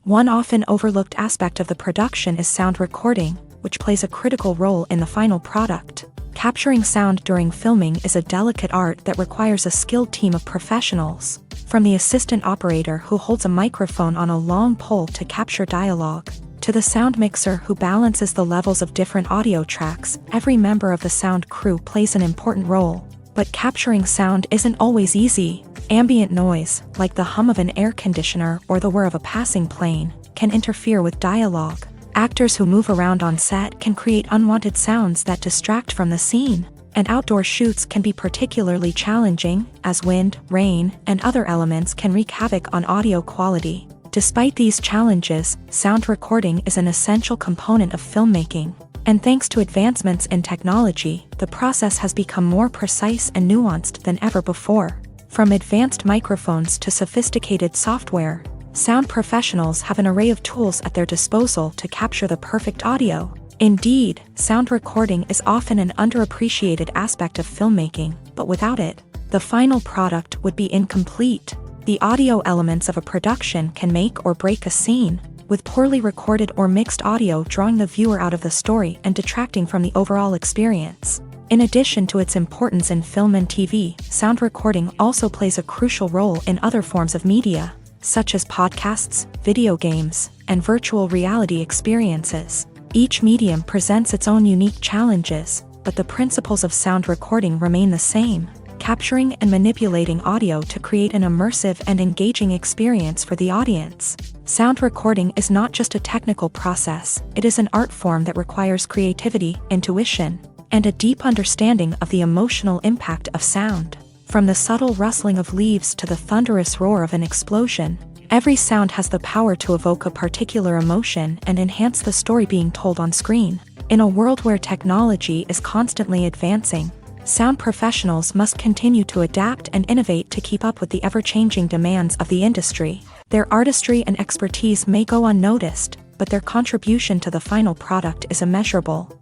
One often overlooked aspect of the production is sound recording, which plays a critical role in the final product. Capturing sound during filming is a delicate art that requires a skilled team of professionals. From the assistant operator who holds a microphone on a long pole to capture dialogue, to the sound mixer who balances the levels of different audio tracks, every member of the sound crew plays an important role. But capturing sound isn't always easy. Ambient noise, like the hum of an air conditioner or the whir of a passing plane, can interfere with dialogue. Actors who move around on set can create unwanted sounds that distract from the scene. And outdoor shoots can be particularly challenging, as wind, rain, and other elements can wreak havoc on audio quality. Despite these challenges, sound recording is an essential component of filmmaking. And thanks to advancements in technology, the process has become more precise and nuanced than ever before. From advanced microphones to sophisticated software, sound professionals have an array of tools at their disposal to capture the perfect audio. Indeed, sound recording is often an underappreciated aspect of filmmaking, but without it, the final product would be incomplete. The audio elements of a production can make or break a scene, with poorly recorded or mixed audio drawing the viewer out of the story and detracting from the overall experience. In addition to its importance in film and TV, sound recording also plays a crucial role in other forms of media, such as podcasts, video games, and virtual reality experiences. Each medium presents its own unique challenges, but the principles of sound recording remain the same, capturing and manipulating audio to create an immersive and engaging experience for the audience. Sound recording is not just a technical process, it is an art form that requires creativity, intuition, and a deep understanding of the emotional impact of sound. From the subtle rustling of leaves to the thunderous roar of an explosion, every sound has the power to evoke a particular emotion and enhance the story being told on screen. In a world where technology is constantly advancing, sound professionals must continue to adapt and innovate to keep up with the ever-changing demands of the industry. Their artistry and expertise may go unnoticed, but their contribution to the final product is immeasurable.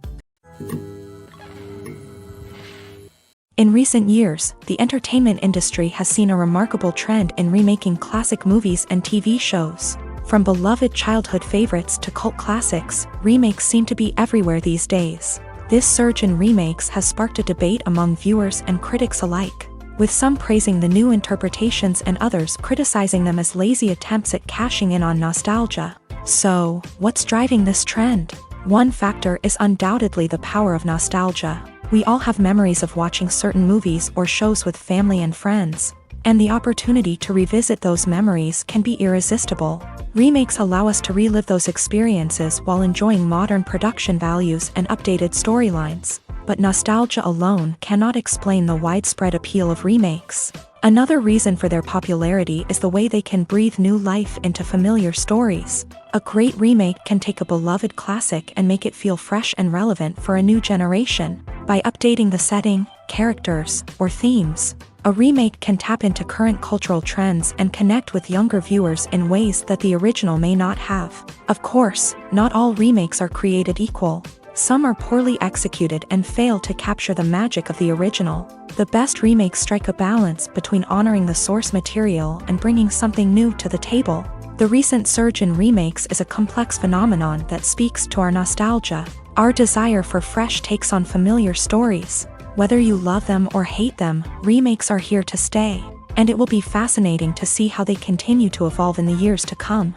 In recent years, the entertainment industry has seen a remarkable trend in remaking classic movies and TV shows. From beloved childhood favorites to cult classics, remakes seem to be everywhere these days. This surge in remakes has sparked a debate among viewers and critics alike, with some praising the new interpretations and others criticizing them as lazy attempts at cashing in on nostalgia. So, what's driving this trend? One factor is undoubtedly the power of nostalgia. We all have memories of watching certain movies or shows with family and friends, and the opportunity to revisit those memories can be irresistible. Remakes allow us to relive those experiences while enjoying modern production values and updated storylines, but nostalgia alone cannot explain the widespread appeal of remakes. Another reason for their popularity is the way they can breathe new life into familiar stories. A great remake can take a beloved classic and make it feel fresh and relevant for a new generation. By updating the setting, characters, or themes, A remake can tap into current cultural trends and connect with younger viewers in ways that the original may not have. Of course, not all remakes are created equal. Some are poorly executed and fail to capture the magic of the original. The best remakes strike a balance between honoring the source material and bringing something new to the table. The recent surge in remakes is a complex phenomenon that speaks to our nostalgia, our desire for fresh takes on familiar stories. Whether you love them or hate them, remakes are here to stay, and it will be fascinating to see how they continue to evolve in the years to come.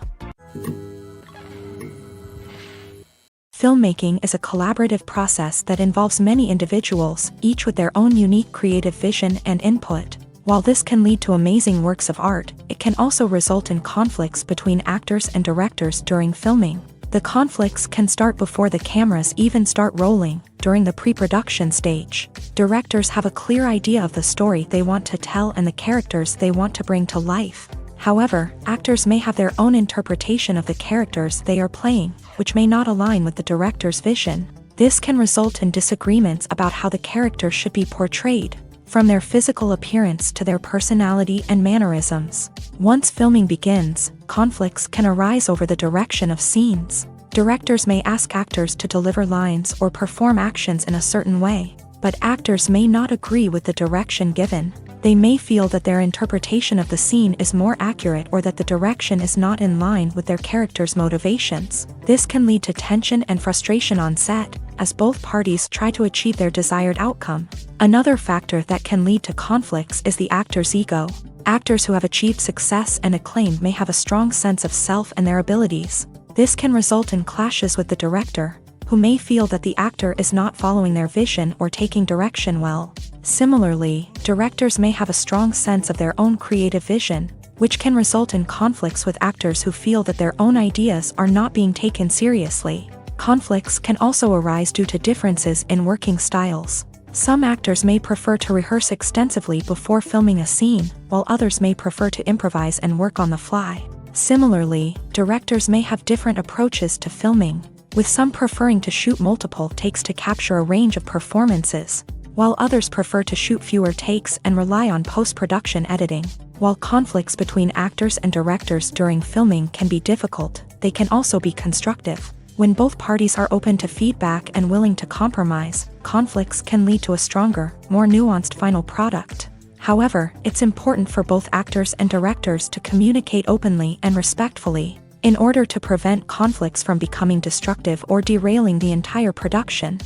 Filmmaking is a collaborative process that involves many individuals, each with their own unique creative vision and input. While this can lead to amazing works of art, it can also result in conflicts between actors and directors during filming. The conflicts can start before the cameras even start rolling, during the pre-production stage. Directors have a clear idea of the story they want to tell and the characters they want to bring to life. However, actors may have their own interpretation of the characters they are playing, which may not align with the director's vision. This can result in disagreements about how the characters should be portrayed, from their physical appearance to their personality and mannerisms. Once filming begins, conflicts can arise over the direction of scenes. Directors may ask actors to deliver lines or perform actions in a certain way, but actors may not agree with the direction given. They may feel that their interpretation of the scene is more accurate or that the direction is not in line with their character's motivations. This can lead to tension and frustration on set, as both parties try to achieve their desired outcome. Another factor that can lead to conflicts is the actor's ego. Actors who have achieved success and acclaim may have a strong sense of self and their abilities. This can result in clashes with the director, who may feel that the actor is not following their vision or taking direction well. Similarly, directors may have a strong sense of their own creative vision, which can result in conflicts with actors who feel that their own ideas are not being taken seriously. Conflicts can also arise due to differences in working styles. Some actors may prefer to rehearse extensively before filming a scene, while others may prefer to improvise and work on the fly. Similarly, directors may have different approaches to filming, with some preferring to shoot multiple takes to capture a range of performances, while others prefer to shoot fewer takes and rely on post-production editing. While conflicts between actors and directors during filming can be difficult, they can also be constructive. When both parties are open to feedback and willing to compromise, conflicts can lead to a stronger, more nuanced final product. However, it's important for both actors and directors to communicate openly and respectfully, in order to prevent conflicts from becoming destructive or derailing the entire production.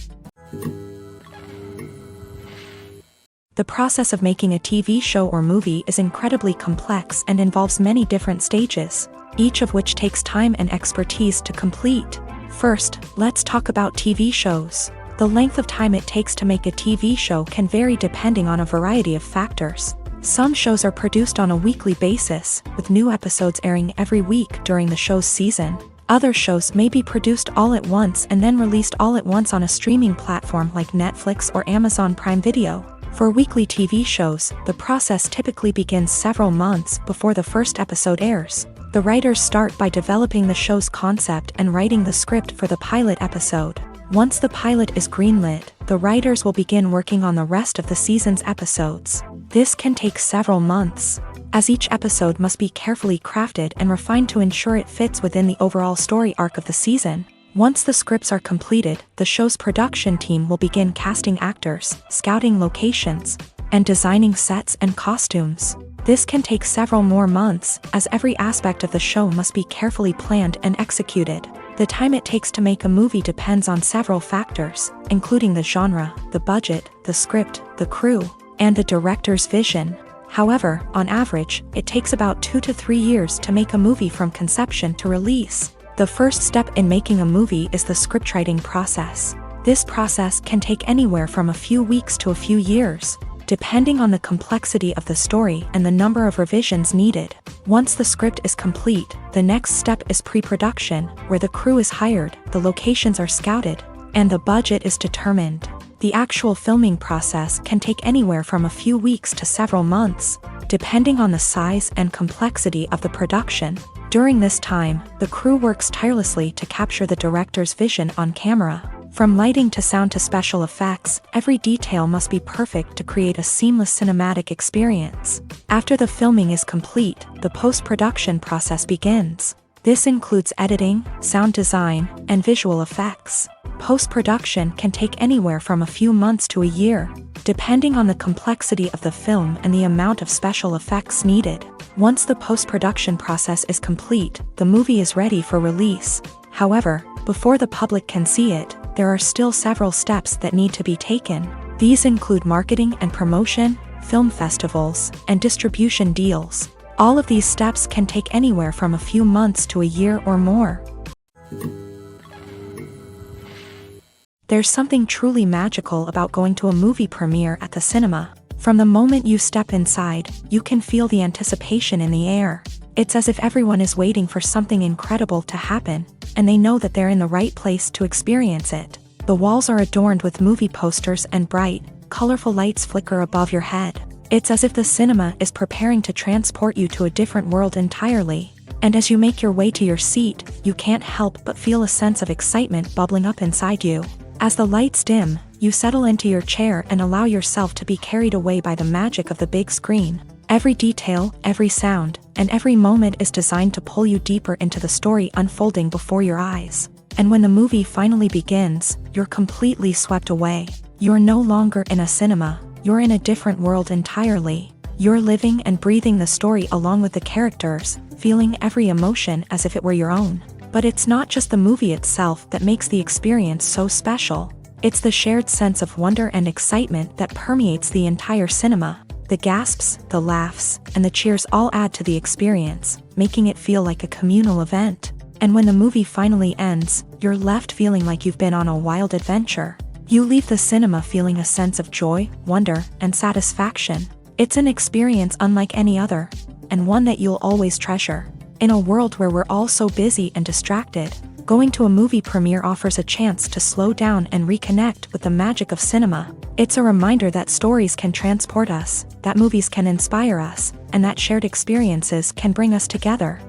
The process of making a TV show or movie is incredibly complex and involves many different stages, each of which takes time and expertise to complete. First, let's talk about TV shows. The length of time it takes to make a TV show can vary depending on a variety of factors. Some shows are produced on a weekly basis, with new episodes airing every week during the show's season. Other shows may be produced all at once and then released all at once on a streaming platform like Netflix or Amazon Prime Video. For weekly TV shows, the process typically begins several months before the first episode airs. The writers start by developing the show's concept and writing the script for the pilot episode. Once the pilot is greenlit, the writers will begin working on the rest of the season's episodes. This can take several months, as each episode must be carefully crafted and refined to ensure it fits within the overall story arc of the season. Once the scripts are completed, the show's production team will begin casting actors, scouting locations, and designing sets and costumes. This can take several more months, as every aspect of the show must be carefully planned and executed. The time it takes to make a movie depends on several factors, including the genre, the budget, the script, the crew, and the director's vision. However, on average, it takes about 2 to 3 years to make a movie from conception to release. The first step in making a movie is the scriptwriting process. This process can take anywhere from a few weeks to a few years, depending on the complexity of the story and the number of revisions needed. Once the script is complete, the next step is pre-production, where the crew is hired, the locations are scouted, and the budget is determined. The actual filming process can take anywhere from a few weeks to several months, depending on the size and complexity of the production. During this time, the crew works tirelessly to capture the director's vision on camera. From lighting to sound to special effects, every detail must be perfect to create a seamless cinematic experience. After the filming is complete, the post-production process begins. This includes editing, sound design, and visual effects. Post-production can take anywhere from a few months to a year, depending on the complexity of the film and the amount of special effects needed. Once the post-production process is complete, the movie is ready for release. However, before the public can see it, there are still several steps that need to be taken. These include marketing and promotion, film festivals, and distribution deals. All of these steps can take anywhere from a few months to a year or more. There's something truly magical about going to a movie premiere at the cinema. From the moment you step inside, you can feel the anticipation in the air. It's as if everyone is waiting for something incredible to happen, and they know that they're in the right place to experience it. The walls are adorned with movie posters and bright, colorful lights flicker above your head. It's as if the cinema is preparing to transport you to a different world entirely. And as you make your way to your seat, you can't help but feel a sense of excitement bubbling up inside you. As the lights dim, you settle into your chair and allow yourself to be carried away by the magic of the big screen. Every detail, every sound, and every moment is designed to pull you deeper into the story unfolding before your eyes. And when the movie finally begins, you're completely swept away. You're no longer in a cinema, you're in a different world entirely. You're living and breathing the story along with the characters, feeling every emotion as if it were your own. But it's not just the movie itself that makes the experience so special. It's the shared sense of wonder and excitement that permeates the entire cinema. The gasps, the laughs, and the cheers all add to the experience, making it feel like a communal event. And when the movie finally ends, you're left feeling like you've been on a wild adventure. You leave the cinema feeling a sense of joy, wonder, and satisfaction. It's an experience unlike any other, and one that you'll always treasure. In a world where we're all so busy and distracted, going to a movie premiere offers a chance to slow down and reconnect with the magic of cinema. It's a reminder that stories can transport us, that movies can inspire us, and that shared experiences can bring us together.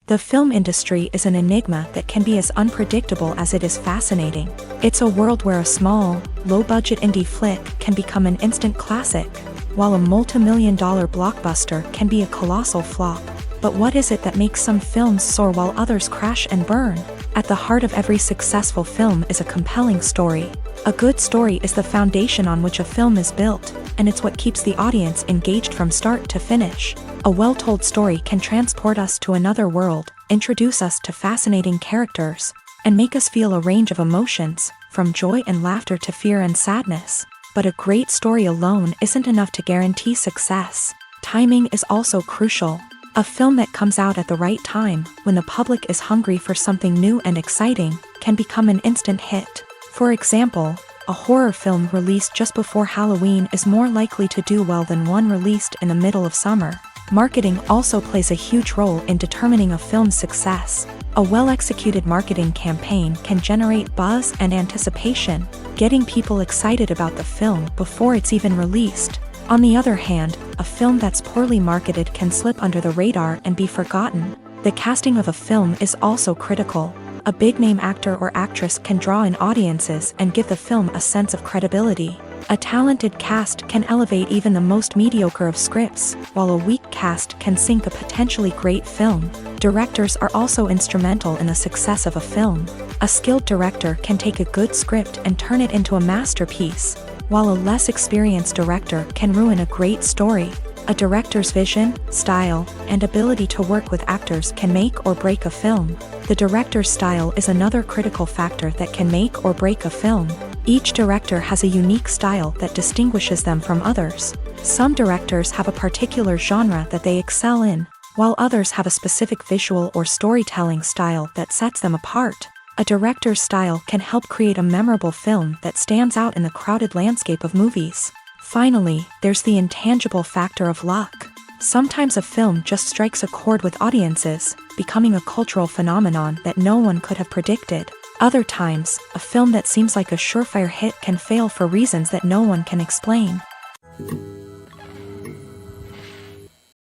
The film industry is an enigma that can be as unpredictable as it is fascinating. It's a world where a small, low-budget indie flick can become an instant classic, while a multi-million-dollar blockbuster can be a colossal flop. But what is it that makes some films soar while others crash and burn? At the heart of every successful film is a compelling story. A good story is the foundation on which a film is built, and it's what keeps the audience engaged from start to finish. A well-told story can transport us to another world, introduce us to fascinating characters, and make us feel a range of emotions, from joy and laughter to fear and sadness. But a great story alone isn't enough to guarantee success. Timing is also crucial. A film that comes out at the right time, when the public is hungry for something new and exciting, can become an instant hit. For example, a horror film released just before Halloween is more likely to do well than one released in the middle of summer. Marketing also plays a huge role in determining a film's success. A well-executed marketing campaign can generate buzz and anticipation, getting people excited about the film before it's even released. On the other hand, a film that's poorly marketed can slip under the radar and be forgotten. The casting of a film is also critical. A big-name actor or actress can draw in audiences and give the film a sense of credibility. A talented cast can elevate even the most mediocre of scripts, while a weak cast can sink a potentially great film. Directors are also instrumental in the success of a film. A skilled director can take a good script and turn it into a masterpiece, while a less experienced director can ruin a great story. A director's vision, style, and ability to work with actors can make or break a film. The director's style is another critical factor that can make or break a film. Each director has a unique style that distinguishes them from others. Some directors have a particular genre that they excel in, while others have a specific visual or storytelling style that sets them apart. A director's style can help create a memorable film that stands out in the crowded landscape of movies. Finally, there's the intangible factor of luck. Sometimes a film just strikes a chord with audiences, becoming a cultural phenomenon that no one could have predicted. Other times, a film that seems like a surefire hit can fail for reasons that no one can explain.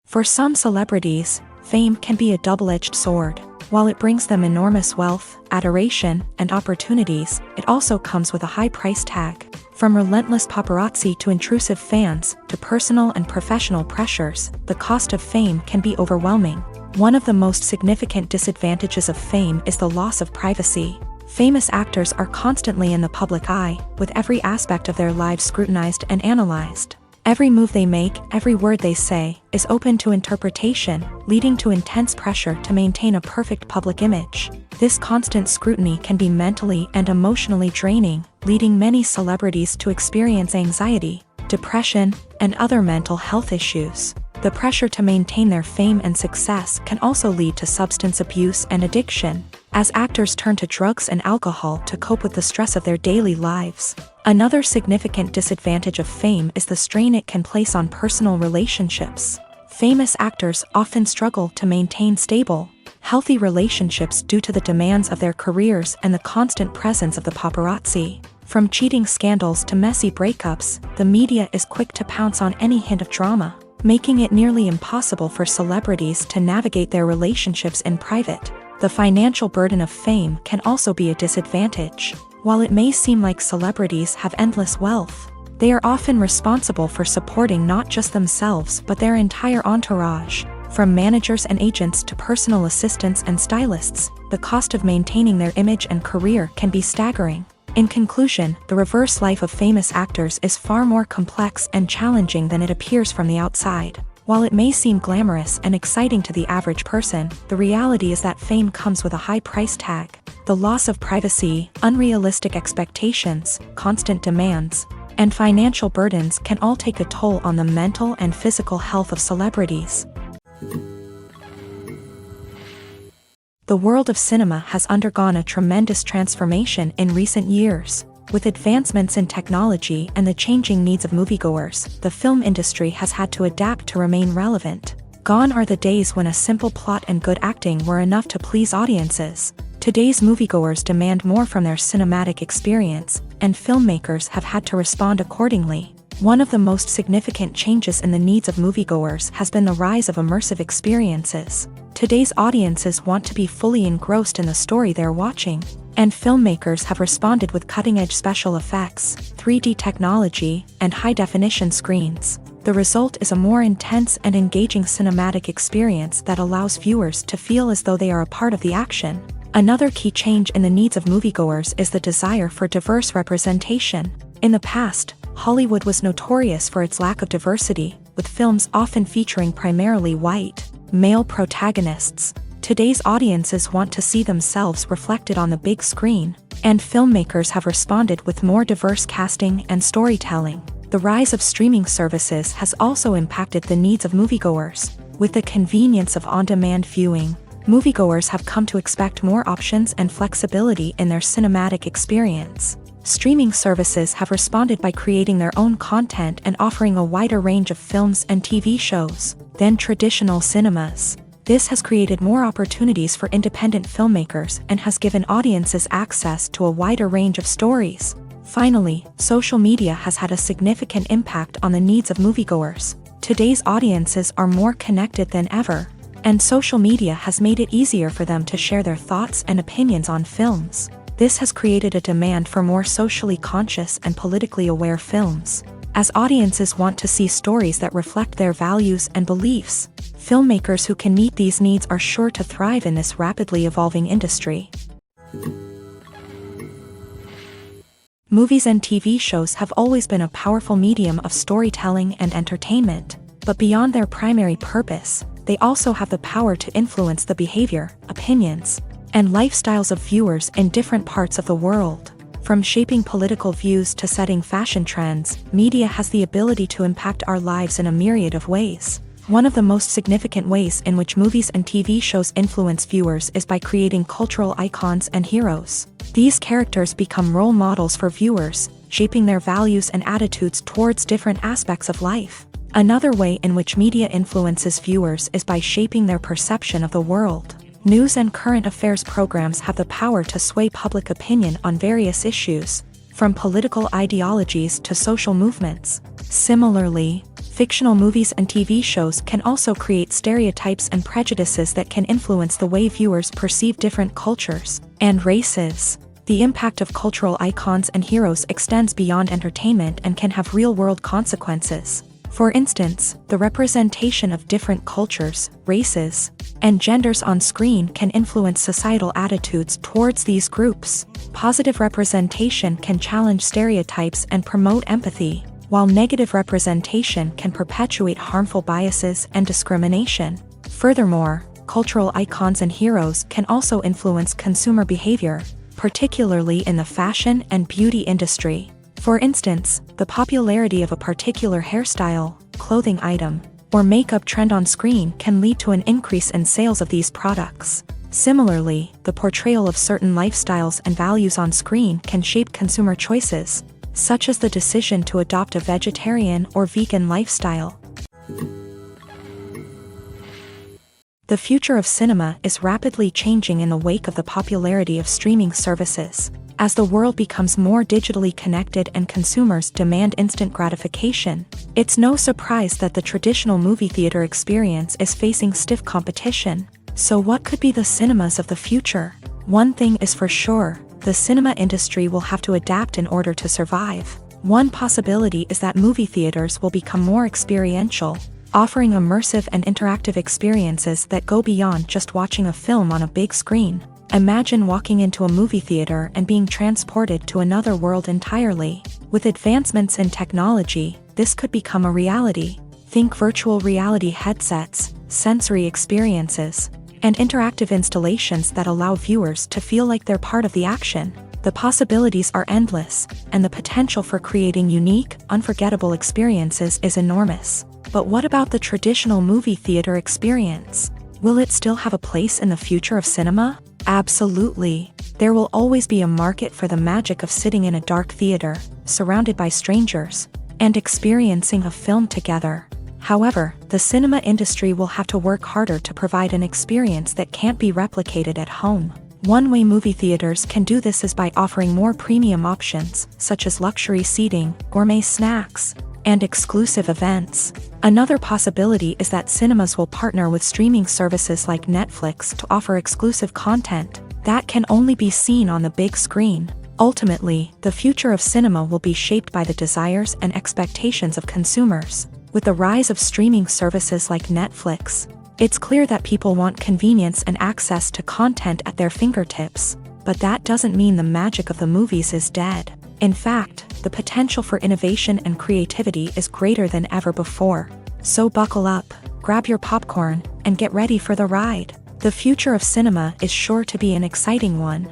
For some celebrities, fame can be a double-edged sword. While it brings them enormous wealth, adoration, and opportunities, it also comes with a high price tag. From relentless paparazzi to intrusive fans, to personal and professional pressures, the cost of fame can be overwhelming. One of the most significant disadvantages of fame is the loss of privacy. Famous actors are constantly in the public eye, with every aspect of their lives scrutinized and analyzed. Every move they make, every word they say, is open to interpretation, leading to intense pressure to maintain a perfect public image. This constant scrutiny can be mentally and emotionally draining, leading many celebrities to experience anxiety, depression, and other mental health issues. The pressure to maintain their fame and success can also lead to substance abuse and addiction, as actors turn to drugs and alcohol to cope with the stress of their daily lives. Another significant disadvantage of fame is the strain it can place on personal relationships. Famous actors often struggle to maintain stable, healthy relationships due to the demands of their careers and the constant presence of the paparazzi. From cheating scandals to messy breakups, the media is quick to pounce on any hint of drama, making it nearly impossible for celebrities to navigate their relationships in private. The financial burden of fame can also be a disadvantage. While it may seem like celebrities have endless wealth, they are often responsible for supporting not just themselves but their entire entourage. From managers and agents to personal assistants and stylists, the cost of maintaining their image and career can be staggering. In conclusion, the reverse life of famous actors is far more complex and challenging than it appears from the outside. While it may seem glamorous and exciting to the average person, the reality is that fame comes with a high price tag. The loss of privacy, unrealistic expectations, constant demands, and financial burdens can all take a toll on the mental and physical health of celebrities. The world of cinema has undergone a tremendous transformation in recent years. With advancements in technology and the changing needs of moviegoers, the film industry has had to adapt to remain relevant. Gone are the days when a simple plot and good acting were enough to please audiences. Today's moviegoers demand more from their cinematic experience, and filmmakers have had to respond accordingly. One of the most significant changes in the needs of moviegoers has been the rise of immersive experiences. Today's audiences want to be fully engrossed in the story they're watching, and filmmakers have responded with cutting-edge special effects, 3D technology, and high-definition screens. The result is a more intense and engaging cinematic experience that allows viewers to feel as though they are a part of the action. Another key change in the needs of moviegoers is the desire for diverse representation. In the past, Hollywood was notorious for its lack of diversity, with films often featuring primarily white, male protagonists. Today's audiences want to see themselves reflected on the big screen, and filmmakers have responded with more diverse casting and storytelling. The rise of streaming services has also impacted the needs of moviegoers. With the convenience of on-demand viewing, moviegoers have come to expect more options and flexibility in their cinematic experience. Streaming services have responded by creating their own content and offering a wider range of films and TV shows than traditional cinemas. This has created more opportunities for independent filmmakers and has given audiences access to a wider range of stories. Finally, social media has had a significant impact on the needs of moviegoers. Today's audiences are more connected than ever, and social media has made it easier for them to share their thoughts and opinions on films. This has created a demand for more socially conscious and politically aware films. As audiences want to see stories that reflect their values and beliefs, filmmakers who can meet these needs are sure to thrive in this rapidly evolving industry. Movies and TV shows have always been a powerful medium of storytelling and entertainment, but beyond their primary purpose, they also have the power to influence the behavior, opinions, and lifestyles of viewers in different parts of the world. From shaping political views to setting fashion trends, media has the ability to impact our lives in a myriad of ways. One of the most significant ways in which movies and TV shows influence viewers is by creating cultural icons and heroes. These characters become role models for viewers, shaping their values and attitudes towards different aspects of life. Another way in which media influences viewers is by shaping their perception of the world. News and current affairs programs have the power to sway public opinion on various issues, from political ideologies to social movements. Similarly, Fictional movies and TV shows can also create stereotypes and prejudices that can influence the way viewers perceive different cultures and races. The impact of cultural icons and heroes extends beyond entertainment and can have real-world consequences. For instance, the representation of different cultures, races, and genders on screen can influence societal attitudes towards these groups. Positive representation can challenge stereotypes and promote empathy, while negative representation can perpetuate harmful biases and discrimination. Furthermore, cultural icons and heroes can also influence consumer behavior, particularly in the fashion and beauty industry. For instance, the popularity of a particular hairstyle, clothing item, or makeup trend on screen can lead to an increase in sales of these products. Similarly, the portrayal of certain lifestyles and values on screen can shape consumer choices, such as the decision to adopt a vegetarian or vegan lifestyle. The future of cinema is rapidly changing in the wake of the popularity of streaming services. As the world becomes more digitally connected and consumers demand instant gratification, it's no surprise that the traditional movie theater experience is facing stiff competition. So what could be the cinemas of the future? One thing is for sure, the cinema industry will have to adapt in order to survive. One possibility is that movie theaters will become more experiential, offering immersive and interactive experiences that go beyond just watching a film on a big screen. Imagine walking into a movie theater and being transported to another world entirely. With advancements in technology, this could become a reality. Think virtual reality headsets, sensory experiences, and interactive installations that allow viewers to feel like they're part of the action. The possibilities are endless, and the potential for creating unique, unforgettable experiences is enormous. But what about the traditional movie theater experience? Will it still have a place in the future of cinema? Absolutely. There will always be a market for the magic of sitting in a dark theater, surrounded by strangers, and experiencing a film together. However, the cinema industry will have to work harder to provide an experience that can't be replicated at home. One way movie theaters can do this is by offering more premium options, such as luxury seating, gourmet snacks, and exclusive events. Another possibility is that cinemas will partner with streaming services like Netflix to offer exclusive content that can only be seen on the big screen. Ultimately, the future of cinema will be shaped by the desires and expectations of consumers. With the rise of streaming services like Netflix, it's clear that people want convenience and access to content at their fingertips. But that doesn't mean the magic of the movies is dead. In fact, the potential for innovation and creativity is greater than ever before. So buckle up, grab your popcorn, and get ready for the ride. The future of cinema is sure to be an exciting one.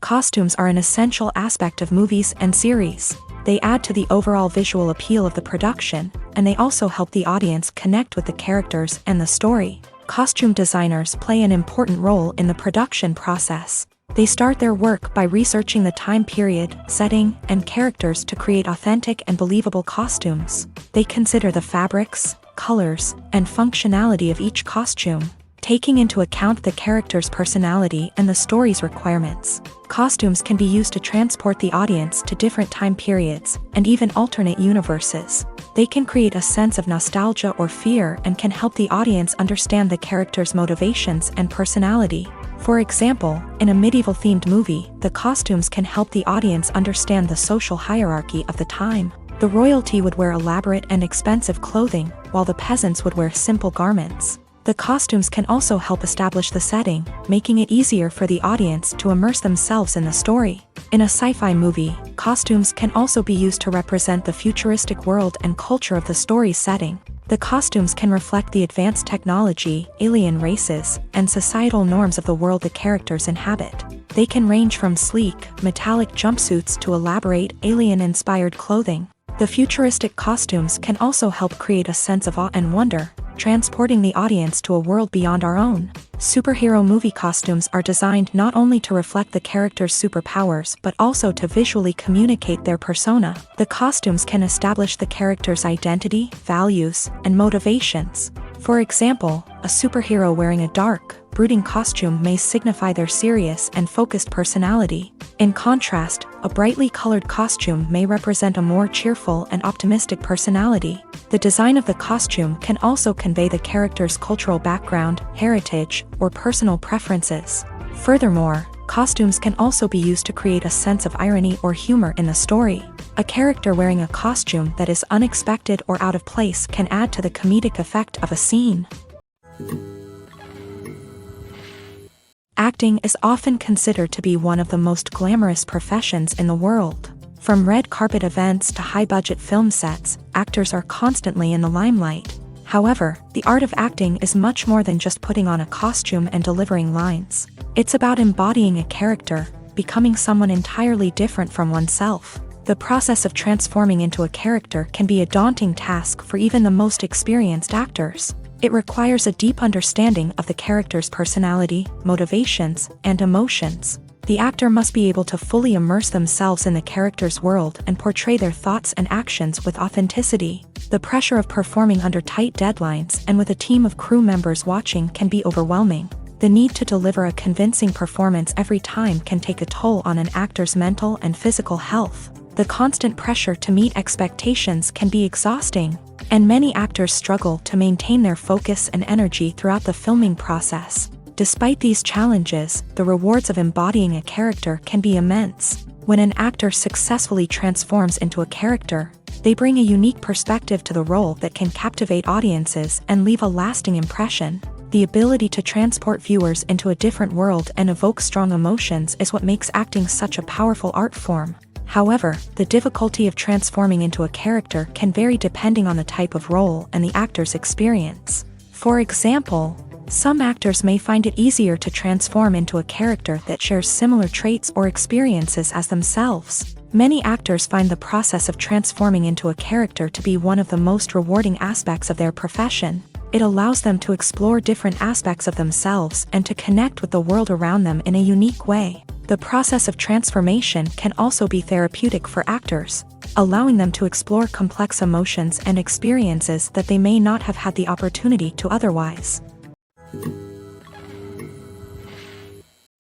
Costumes are an essential aspect of movies and series. They add to the overall visual appeal of the production, and they also help the audience connect with the characters and the story. Costume designers play an important role in the production process. They start their work by researching the time period, setting, and characters to create authentic and believable costumes. They consider the fabrics, colors, and functionality of each costume, taking into account the character's personality and the story's requirements. Costumes can be used to transport the audience to different time periods and even alternate universes. They can create a sense of nostalgia or fear and can help the audience understand the character's motivations and personality. For example, in a medieval-themed movie, the costumes can help the audience understand the social hierarchy of the time. The royalty would wear elaborate and expensive clothing, while the peasants would wear simple garments. The costumes can also help establish the setting, making it easier for the audience to immerse themselves in the story. In a sci-fi movie, costumes can also be used to represent the futuristic world and culture of the story's setting. The costumes can reflect the advanced technology, alien races, and societal norms of the world the characters inhabit. They can range from sleek, metallic jumpsuits to elaborate, alien-inspired clothing. The futuristic costumes can also help create a sense of awe and wonder, transporting the audience to a world beyond our own. Superhero movie costumes are designed not only to reflect the character's superpowers but also to visually communicate their persona. The costumes can establish the character's identity, values, and motivations. For example, a superhero wearing a dark, brooding costume may signify their serious and focused personality. In contrast, a brightly colored costume may represent a more cheerful and optimistic personality. The design of the costume can also convey the character's cultural background, heritage, or personal preferences. Furthermore, costumes can also be used to create a sense of irony or humor in the story. A character wearing a costume that is unexpected or out of place can add to the comedic effect of a scene. Acting is often considered to be one of the most glamorous professions in the world. From red carpet events to high-budget film sets, actors are constantly in the limelight. However, the art of acting is much more than just putting on a costume and delivering lines. It's about embodying a character, becoming someone entirely different from oneself. The process of transforming into a character can be a daunting task for even the most experienced actors. It requires a deep understanding of the character's personality, motivations, and emotions. The actor must be able to fully immerse themselves in the character's world and portray their thoughts and actions with authenticity. The pressure of performing under tight deadlines and with a team of crew members watching can be overwhelming. The need to deliver a convincing performance every time can take a toll on an actor's mental and physical health. The constant pressure to meet expectations can be exhausting, and many actors struggle to maintain their focus and energy throughout the filming process. Despite these challenges, the rewards of embodying a character can be immense. When an actor successfully transforms into a character, they bring a unique perspective to the role that can captivate audiences and leave a lasting impression. The ability to transport viewers into a different world and evoke strong emotions is what makes acting such a powerful art form. However, the difficulty of transforming into a character can vary depending on the type of role and the actor's experience. For example, some actors may find it easier to transform into a character that shares similar traits or experiences as themselves. Many actors find the process of transforming into a character to be one of the most rewarding aspects of their profession. It allows them to explore different aspects of themselves and to connect with the world around them in a unique way. The process of transformation can also be therapeutic for actors, allowing them to explore complex emotions and experiences that they may not have had the opportunity to otherwise.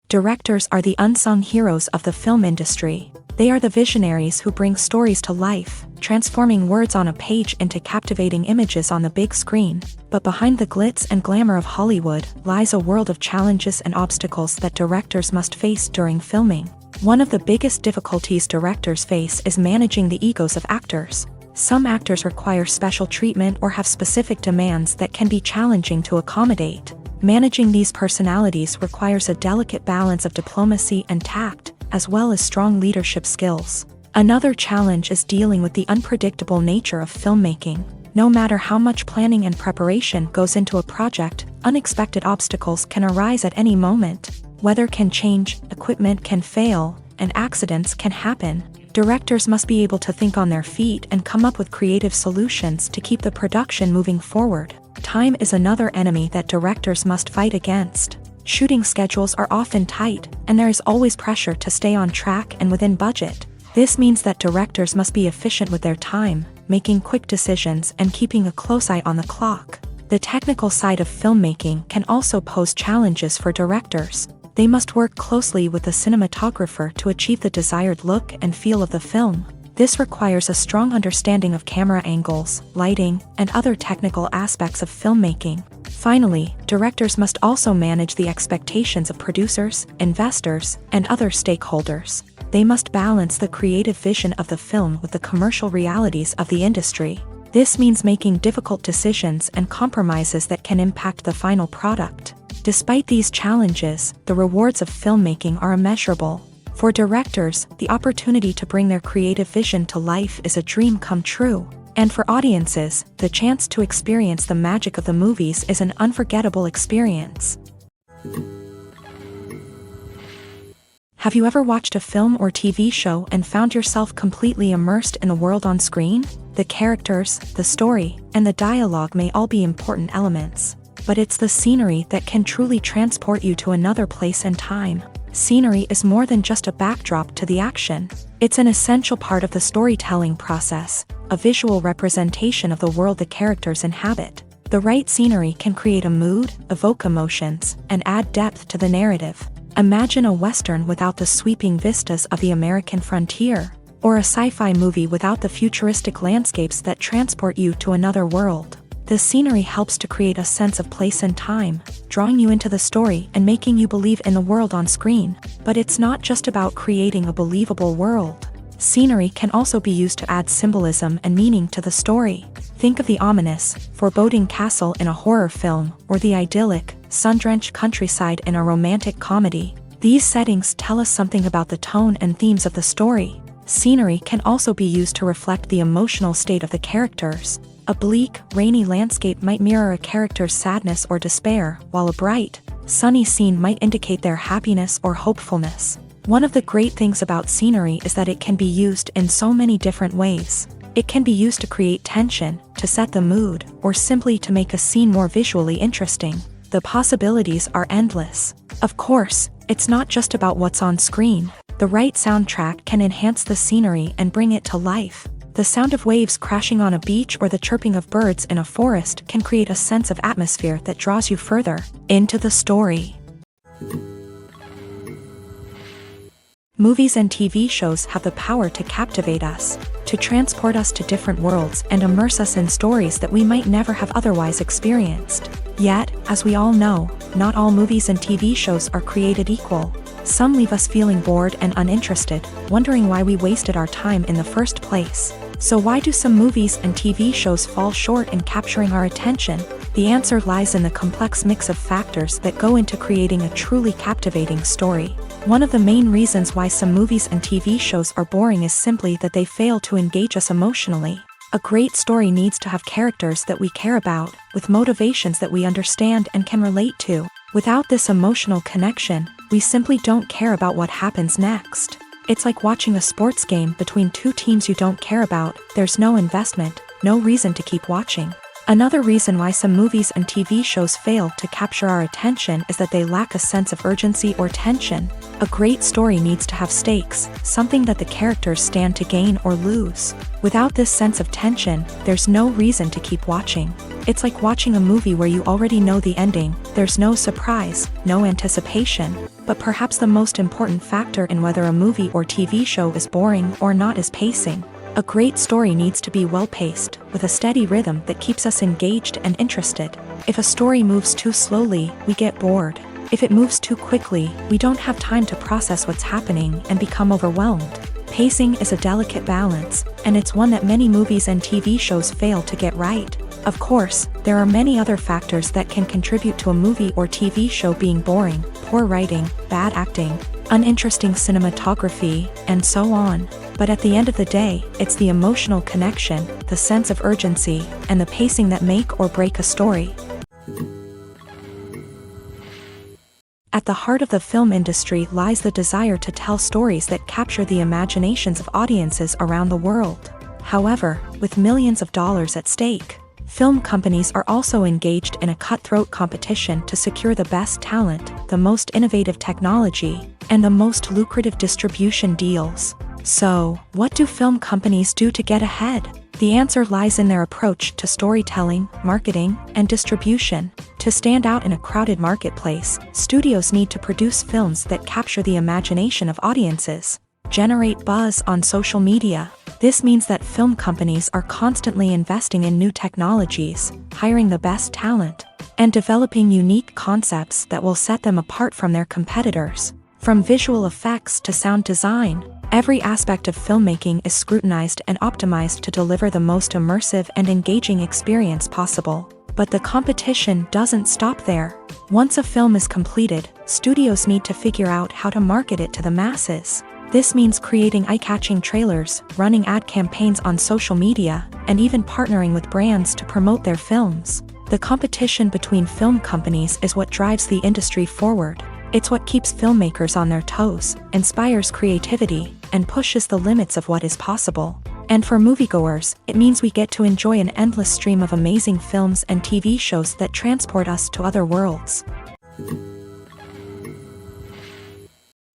Directors are the unsung heroes of the film industry. They are the visionaries who bring stories to life, transforming words on a page into captivating images on the big screen. But behind the glitz and glamour of Hollywood lies a world of challenges and obstacles that directors must face during filming. One of the biggest difficulties directors face is managing the egos of actors. Some actors require special treatment or have specific demands that can be challenging to accommodate. Managing these personalities requires a delicate balance of diplomacy and tact, as well as strong leadership skills. Another challenge is dealing with the unpredictable nature of filmmaking. No matter how much planning and preparation goes into a project, unexpected obstacles can arise at any moment. Weather can change, equipment can fail, and accidents can happen. Directors must be able to think on their feet and come up with creative solutions to keep the production moving forward. Time is another enemy that directors must fight against. Shooting schedules are often tight, and there is always pressure to stay on track and within budget. This means that directors must be efficient with their time, making quick decisions and keeping a close eye on the clock. The technical side of filmmaking can also pose challenges for directors. They must work closely with the cinematographer to achieve the desired look and feel of the film. This requires a strong understanding of camera angles, lighting, and other technical aspects of filmmaking. Finally, directors must also manage the expectations of producers, investors, and other stakeholders. They must balance the creative vision of the film with the commercial realities of the industry. This means making difficult decisions and compromises that can impact the final product. Despite these challenges, the rewards of filmmaking are immeasurable. For directors, the opportunity to bring their creative vision to life is a dream come true. And for audiences, the chance to experience the magic of the movies is an unforgettable experience. Have you ever watched a film or TV show and found yourself completely immersed in the world on screen? The characters, the story, and the dialogue may all be important elements, but it's the scenery that can truly transport you to another place and time. Scenery is more than just a backdrop to the action. It's an essential part of the storytelling process, a visual representation of the world the characters inhabit. The right scenery can create a mood, evoke emotions, and add depth to the narrative. Imagine a Western without the sweeping vistas of the American frontier, or a sci-fi movie without the futuristic landscapes that transport you to another world. The scenery helps to create a sense of place and time, drawing you into the story and making you believe in the world on screen. But it's not just about creating a believable world. Scenery can also be used to add symbolism and meaning to the story. Think of the ominous, foreboding castle in a horror film, or the idyllic, sun-drenched countryside in a romantic comedy. These settings tell us something about the tone and themes of the story. Scenery can also be used to reflect the emotional state of the characters. A bleak, rainy landscape might mirror a character's sadness or despair, while a bright, sunny scene might indicate their happiness or hopefulness. One of the great things about scenery is that it can be used in so many different ways. It can be used to create tension, to set the mood, or simply to make a scene more visually interesting. The possibilities are endless. Of course, it's not just about what's on screen. The right soundtrack can enhance the scenery and bring it to life. The sound of waves crashing on a beach or the chirping of birds in a forest can create a sense of atmosphere that draws you further into the story. Movies and TV shows have the power to captivate us, to transport us to different worlds and immerse us in stories that we might never have otherwise experienced. Yet, as we all know, not all movies and TV shows are created equal. Some leave us feeling bored and uninterested, wondering why we wasted our time in the first place. So why do some movies and TV shows fall short in capturing our attention? The answer lies in the complex mix of factors that go into creating a truly captivating story. One of the main reasons why some movies and TV shows are boring is simply that they fail to engage us emotionally. A great story needs to have characters that we care about, with motivations that we understand and can relate to. Without this emotional connection, we simply don't care about what happens next. It's like watching a sports game between two teams you don't care about. There's no investment, no reason to keep watching. Another reason why some movies and TV shows fail to capture our attention is that they lack a sense of urgency or tension. A great story needs to have stakes, something that the characters stand to gain or lose. Without this sense of tension, there's no reason to keep watching. It's like watching a movie where you already know the ending. There's no surprise, no anticipation. But perhaps the most important factor in whether a movie or TV show is boring or not is pacing. A great story needs to be well-paced, with a steady rhythm that keeps us engaged and interested. If a story moves too slowly, we get bored. If it moves too quickly, we don't have time to process what's happening and become overwhelmed. Pacing is a delicate balance, and it's one that many movies and TV shows fail to get right. Of course, there are many other factors that can contribute to a movie or TV show being boring: poor writing, bad acting, uninteresting cinematography, and so on. But at the end of the day, it's the emotional connection, the sense of urgency, and the pacing that make or break a story. At the heart of the film industry lies the desire to tell stories that capture the imaginations of audiences around the world. However, with millions of dollars at stake, film companies are also engaged in a cutthroat competition to secure the best talent, the most innovative technology, and the most lucrative distribution deals. So, what do film companies do to get ahead? The answer lies in their approach to storytelling, marketing, and distribution. To stand out in a crowded marketplace, studios need to produce films that capture the imagination of audiences, generate buzz on social media. This means that film companies are constantly investing in new technologies, hiring the best talent, and developing unique concepts that will set them apart from their competitors. From visual effects to sound design, every aspect of filmmaking is scrutinized and optimized to deliver the most immersive and engaging experience possible. But the competition doesn't stop there. Once a film is completed, studios need to figure out how to market it to the masses. This means creating eye-catching trailers, running ad campaigns on social media, and even partnering with brands to promote their films. The competition between film companies is what drives the industry forward. It's what keeps filmmakers on their toes, inspires creativity, and pushes the limits of what is possible. And for moviegoers, it means we get to enjoy an endless stream of amazing films and TV shows that transport us to other worlds.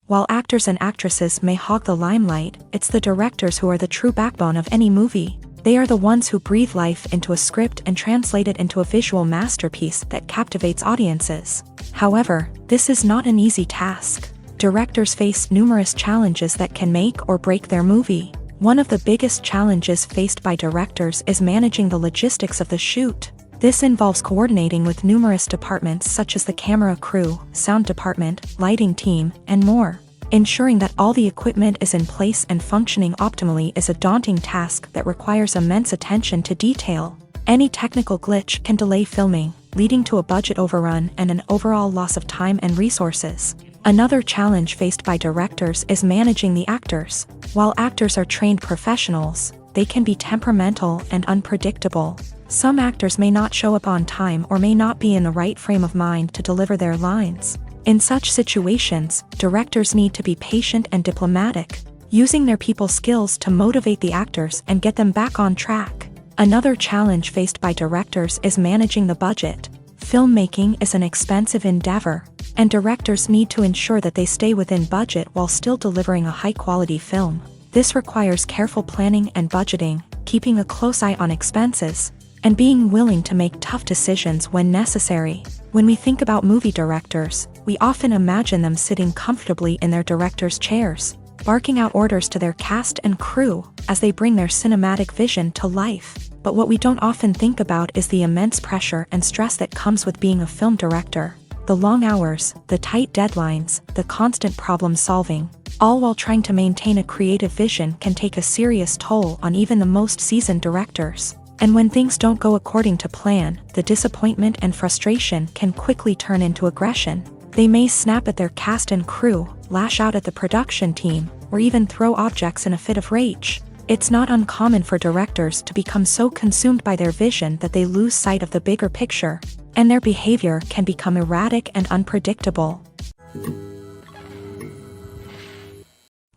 While actors and actresses may hog the limelight, it's the directors who are the true backbone of any movie. They are the ones who breathe life into a script and translate it into a visual masterpiece that captivates audiences. However, this is not an easy task. Directors face numerous challenges that can make or break their movie. One of the biggest challenges faced by directors is managing the logistics of the shoot. This involves coordinating with numerous departments such as the camera crew, sound department, lighting team, and more. Ensuring that all the equipment is in place and functioning optimally is a daunting task that requires immense attention to detail. Any technical glitch can delay filming, leading to a budget overrun and an overall loss of time and resources. Another challenge faced by directors is managing the actors. While actors are trained professionals, they can be temperamental and unpredictable. Some actors may not show up on time or may not be in the right frame of mind to deliver their lines. In such situations, directors need to be patient and diplomatic, using their people skills to motivate the actors and get them back on track. Another challenge faced by directors is managing the budget. Filmmaking is an expensive endeavor, and directors need to ensure that they stay within budget while still delivering a high-quality film. This requires careful planning and budgeting, keeping a close eye on expenses, and being willing to make tough decisions when necessary. When we think about movie directors, we often imagine them sitting comfortably in their director's chairs, barking out orders to their cast and crew as they bring their cinematic vision to life. But what we don't often think about is the immense pressure and stress that comes with being a film director. The long hours, the tight deadlines, the constant problem solving, all while trying to maintain a creative vision can take a serious toll on even the most seasoned directors. And when things don't go according to plan, the disappointment and frustration can quickly turn into aggression. They may snap at their cast and crew, lash out at the production team, or even throw objects in a fit of rage. It's not uncommon for directors to become so consumed by their vision that they lose sight of the bigger picture, and their behavior can become erratic and unpredictable.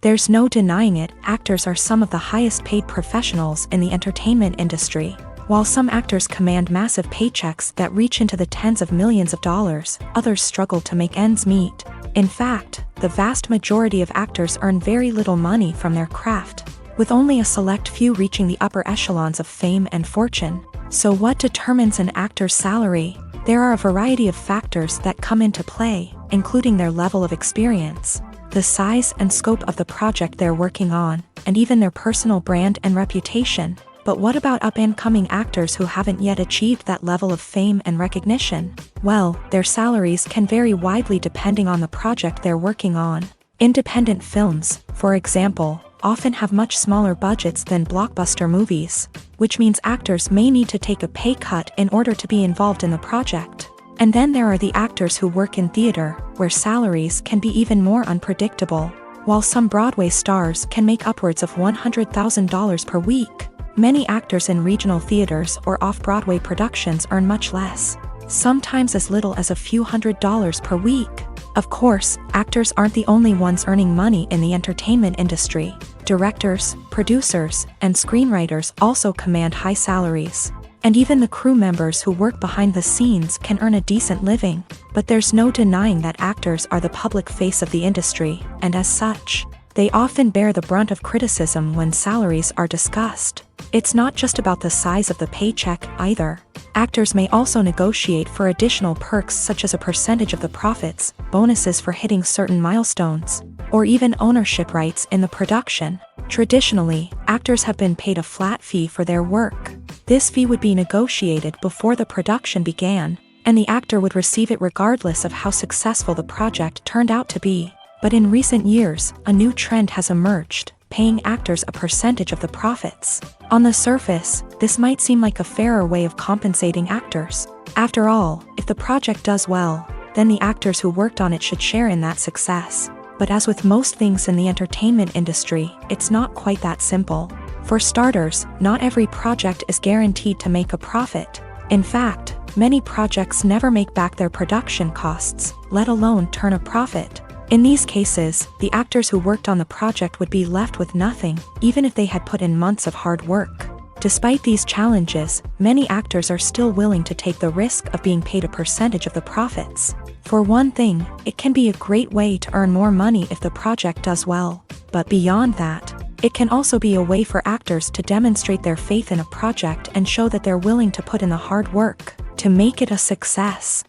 There's no denying it, actors are some of the highest paid professionals in the entertainment industry. While some actors command massive paychecks that reach into the tens of millions of dollars, others struggle to make ends meet. In fact, the vast majority of actors earn very little money from their craft, with only a select few reaching the upper echelons of fame and fortune. So what determines an actor's salary? There are a variety of factors that come into play, including their level of experience, the size and scope of the project they're working on, and even their personal brand and reputation. But what about up-and-coming actors who haven't yet achieved that level of fame and recognition? Well, their salaries can vary widely depending on the project they're working on. Independent films, for example, often have much smaller budgets than blockbuster movies, which means actors may need to take a pay cut in order to be involved in the project. And then there are the actors who work in theater, where salaries can be even more unpredictable. While some Broadway stars can make upwards of $100,000 per week, many actors in regional theaters or off-Broadway productions earn much less, sometimes as little as a few $100s per week. Of course, actors aren't the only ones earning money in the entertainment industry. Directors, producers, and screenwriters also command high salaries. And even the crew members who work behind the scenes can earn a decent living. But there's no denying that actors are the public face of the industry, and as such, they often bear the brunt of criticism when salaries are discussed. It's not just about the size of the paycheck, either. Actors may also negotiate for additional perks such as a percentage of the profits, bonuses for hitting certain milestones, or even ownership rights in the production. Traditionally, actors have been paid a flat fee for their work. This fee would be negotiated before the production began, and the actor would receive it regardless of how successful the project turned out to be. But in recent years, a new trend has emerged, paying actors a percentage of the profits. On the surface, this might seem like a fairer way of compensating actors. After all, if the project does well, then the actors who worked on it should share in that success. But as with most things in the entertainment industry, it's not quite that simple. For starters, not every project is guaranteed to make a profit. In fact, many projects never make back their production costs, let alone turn a profit. In these cases, the actors who worked on the project would be left with nothing, even if they had put in months of hard work. Despite these challenges, many actors are still willing to take the risk of being paid a percentage of the profits. For one thing, it can be a great way to earn more money if the project does well. But beyond that, It can also be a way for actors to demonstrate their faith in a project and show that they're willing to put in the hard work to make it a success.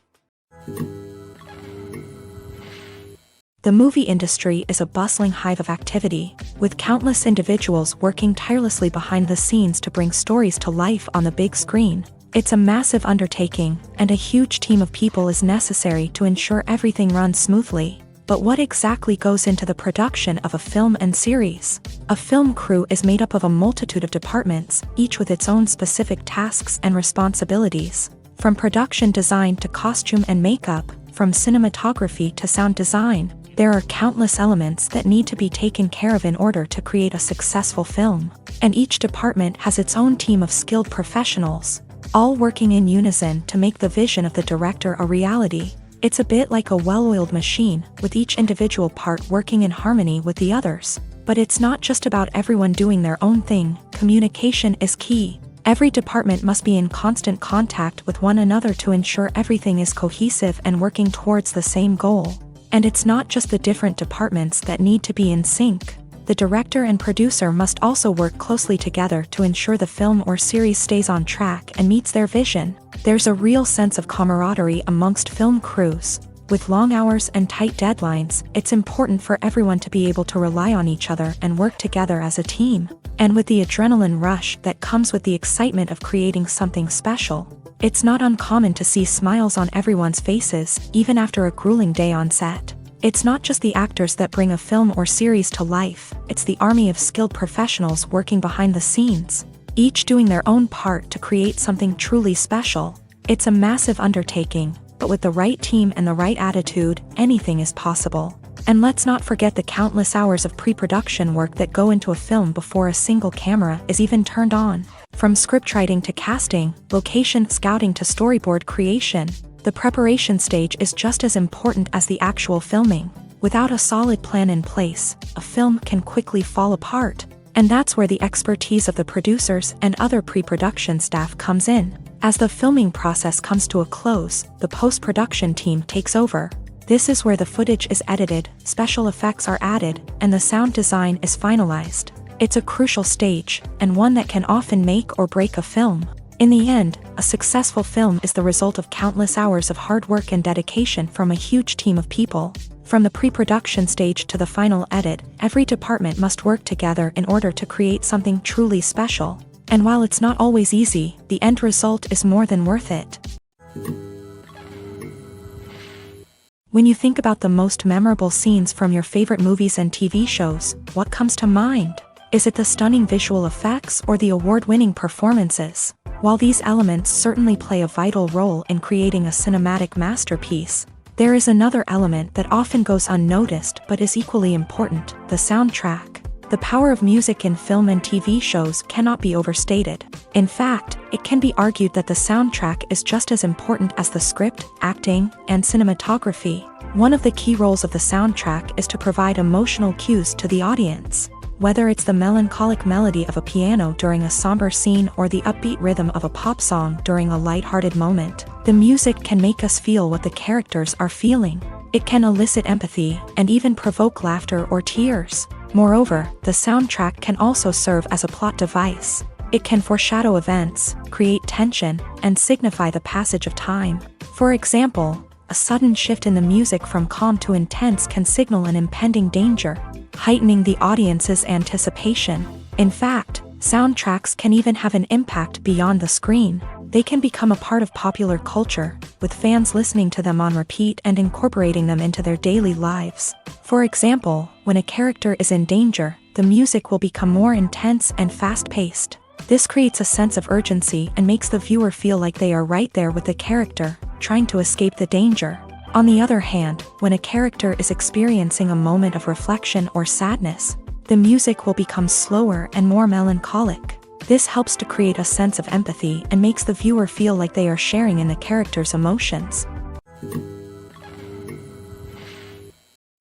The movie industry is a bustling hive of activity, with countless individuals working tirelessly behind the scenes to bring stories to life on the big screen. It's a massive undertaking, and a huge team of people is necessary to ensure everything runs smoothly. But what exactly goes into the production of a film and series? A film crew is made up of a multitude of departments, each with its own specific tasks and responsibilities. From production design to costume and makeup, from cinematography to sound design, there are countless elements that need to be taken care of in order to create a successful film. And each department has its own team of skilled professionals, all working in unison to make the vision of the director a reality. It's a bit like a well-oiled machine, with each individual part working in harmony with the others. But it's not just about everyone doing their own thing. Communication is key. Every department must be in constant contact with one another to ensure everything is cohesive and working towards the same goal. And it's not just the different departments that need to be in sync. The director and producer must also work closely together to ensure the film or series stays on track and meets their vision. There's a real sense of camaraderie amongst film crews. With long hours and tight deadlines, it's important for everyone to be able to rely on each other and work together as a team. And with the adrenaline rush that comes with the excitement of creating something special, it's not uncommon to see smiles on everyone's faces, even after a grueling day on set. It's not just the actors that bring a film or series to life, it's the army of skilled professionals working behind the scenes, each doing their own part to create something truly special. It's a massive undertaking, but with the right team and the right attitude, anything is possible. And let's not forget the countless hours of pre-production work that go into a film before a single camera is even turned on. From scriptwriting to casting, location scouting to storyboard creation, the preparation stage is just as important as the actual filming. Without a solid plan in place, a film can quickly fall apart. And that's where the expertise of the producers and other pre-production staff comes in. As the filming process comes to a close, the post-production team takes over. This is where the footage is edited, special effects are added, and the sound design is finalized. It's a crucial stage, and one that can often make or break a film. In the end, a successful film is the result of countless hours of hard work and dedication from a huge team of people. From the pre-production stage to the final edit, every department must work together in order to create something truly special. And while it's not always easy, the end result is more than worth it. When you think about the most memorable scenes from your favorite movies and TV shows, what comes to mind? Is it the stunning visual effects or the award-winning performances? While these elements certainly play a vital role in creating a cinematic masterpiece, there is another element that often goes unnoticed but is equally important: the soundtrack. The power of music in film and TV shows cannot be overstated. In fact, it can be argued that the soundtrack is just as important as the script, acting, and cinematography. One of the key roles of the soundtrack is to provide emotional cues to the audience. Whether it's the melancholic melody of a piano during a somber scene or the upbeat rhythm of a pop song during a lighthearted moment, the music can make us feel what the characters are feeling. It can elicit empathy and even provoke laughter or tears. Moreover, the soundtrack can also serve as a plot device. It can foreshadow events, create tension, and signify the passage of time. For example, a sudden shift in the music from calm to intense can signal an impending danger, heightening the audience's anticipation. In fact, soundtracks can even have an impact beyond the screen. They can become a part of popular culture, with fans listening to them on repeat and incorporating them into their daily lives. For example, when a character is in danger, the music will become more intense and fast-paced. This creates a sense of urgency and makes the viewer feel like they are right there with the character, trying to escape the danger. On the other hand, when a character is experiencing a moment of reflection or sadness, the music will become slower and more melancholic. This helps to create a sense of empathy and makes the viewer feel like they are sharing in the character's emotions.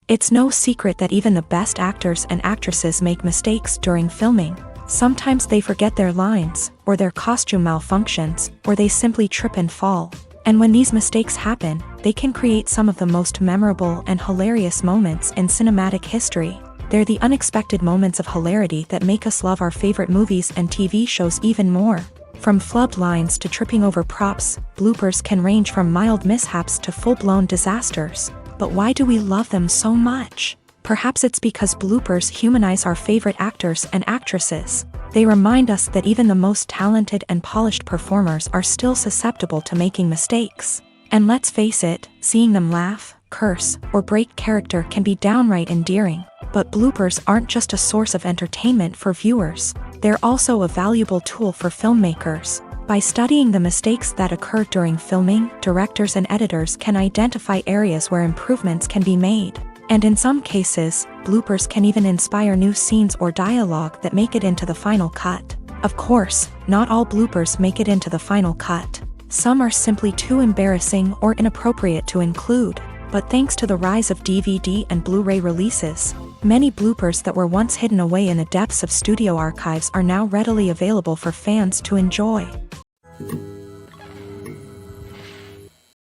It's no secret that even the best actors and actresses make mistakes during filming. Sometimes they forget their lines, or their costume malfunctions, or they simply trip and fall. And when these mistakes happen, they can create some of the most memorable and hilarious moments in cinematic history. They're the unexpected moments of hilarity that make us love our favorite movies and TV shows even more. From flubbed lines to tripping over props, bloopers can range from mild mishaps to full-blown disasters. But why do we love them so much? Perhaps it's because bloopers humanize our favorite actors and actresses. They remind us that even the most talented and polished performers are still susceptible to making mistakes. And let's face it, seeing them laugh, curse, or break character can be downright endearing. But bloopers aren't just a source of entertainment for viewers. They're also a valuable tool for filmmakers. By studying the mistakes that occur during filming, directors and editors can identify areas where improvements can be made. And in some cases, bloopers can even inspire new scenes or dialogue that make it into the final cut. Of course, not all bloopers make it into the final cut. Some are simply too embarrassing or inappropriate to include. But thanks to the rise of DVD and Blu-ray releases, many bloopers that were once hidden away in the depths of studio archives are now readily available for fans to enjoy.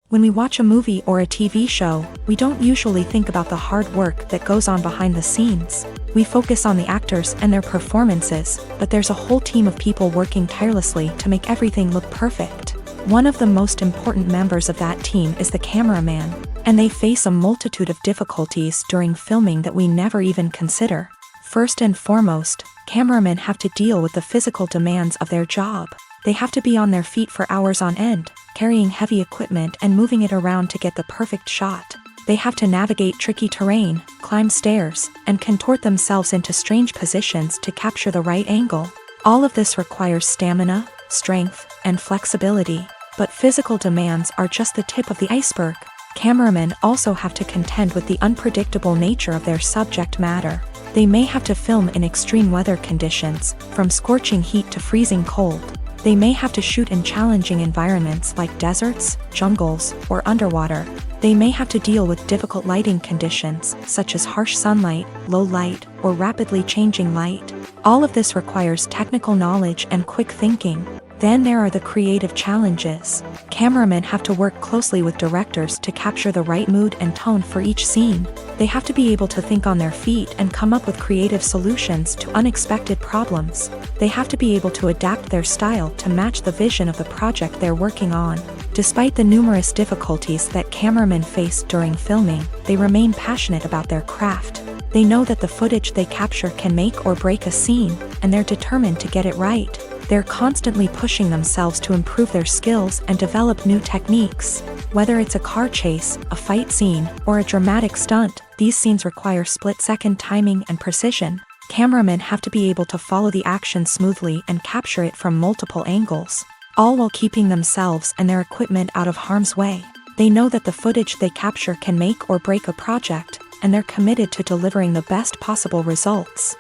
When we watch a movie or a TV show, we don't usually think about the hard work that goes on behind the scenes. We focus on the actors and their performances, but there's a whole team of people working tirelessly to make everything look perfect. One of the most important members of that team is the cameraman, and they face a multitude of difficulties during filming that we never even consider. First and foremost, cameramen have to deal with the physical demands of their job. They have to be on their feet for hours on end, carrying heavy equipment and moving it around to get the perfect shot. They have to navigate tricky terrain, climb stairs, and contort themselves into strange positions to capture the right angle. All of this requires stamina, strength, and flexibility. But physical demands are just the tip of the iceberg. Cameramen also have to contend with the unpredictable nature of their subject matter. They may have to film in extreme weather conditions, from scorching heat to freezing cold. They may have to shoot in challenging environments like deserts, jungles, or underwater. They may have to deal with difficult lighting conditions, such as harsh sunlight, low light, or rapidly changing light. All of this requires technical knowledge and quick thinking. Then there are the creative challenges. Cameramen have to work closely with directors to capture the right mood and tone for each scene. They have to be able to think on their feet and come up with creative solutions to unexpected problems. They have to be able to adapt their style to match the vision of the project they're working on. Despite the numerous difficulties that cameramen face during filming, they remain passionate about their craft. They know that the footage they capture can make or break a scene, and they're determined to get it right. They're constantly pushing themselves to improve their skills and develop new techniques. Whether it's a car chase, a fight scene, or a dramatic stunt, these scenes require split-second timing and precision. Cameramen have to be able to follow the action smoothly and capture it from multiple angles, all while keeping themselves and their equipment out of harm's way. They know that the footage they capture can make or break a project, and they're committed to delivering the best possible results.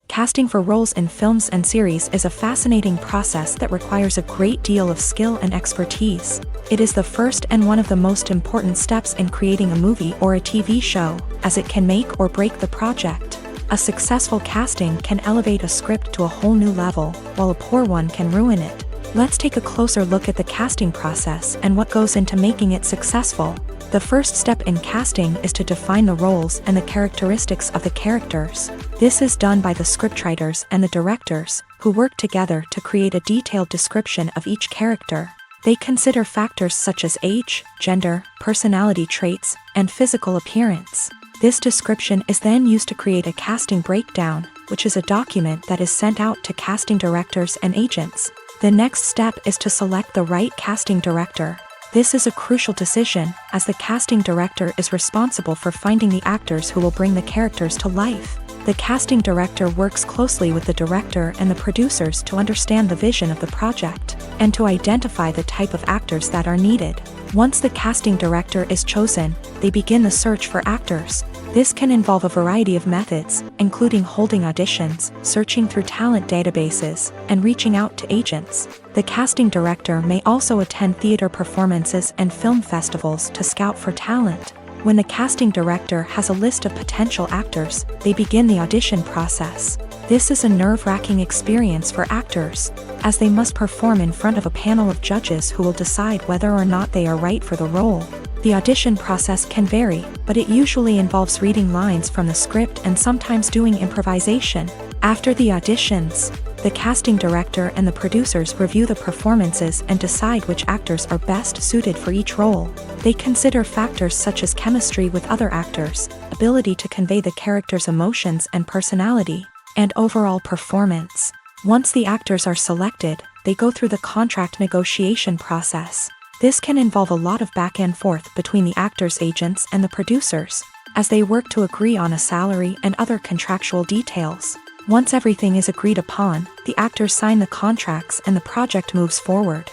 Casting for roles in films and series is a fascinating process that requires a great deal of skill and expertise. It is the first and one of the most important steps in creating a movie or a TV show, as it can make or break the project. A successful casting can elevate a script to a whole new level, while a poor one can ruin it. Let's take a closer look at the casting process and what goes into making it successful. The first step in casting is to define the roles and the characteristics of the characters. This is done by the scriptwriters and the directors, who work together to create a detailed description of each character. They consider factors such as age, gender, personality traits, and physical appearance. This description is then used to create a casting breakdown, which is a document that is sent out to casting directors and agents. The next step is to select the right casting director. This is a crucial decision, as the casting director is responsible for finding the actors who will bring the characters to life. The casting director works closely with the director and the producers to understand the vision of the project, and to identify the type of actors that are needed. Once the casting director is chosen, they begin the search for actors. This can involve a variety of methods, including holding auditions, searching through talent databases, and reaching out to agents. The casting director may also attend theater performances and film festivals to scout for talent. When the casting director has a list of potential actors, they begin the audition process. This is a nerve-wracking experience for actors, as they must perform in front of a panel of judges who will decide whether or not they are right for the role. The audition process can vary, but it usually involves reading lines from the script and sometimes doing improvisation. After the auditions, the casting director and the producers review the performances and decide which actors are best suited for each role. They consider factors such as chemistry with other actors, ability to convey the character's emotions and personality, and overall performance. Once the actors are selected, they go through the contract negotiation process. This can involve a lot of back and forth between the actors' agents and the producers, as they work to agree on a salary and other contractual details. Once everything is agreed upon, the actors sign the contracts and the project moves forward.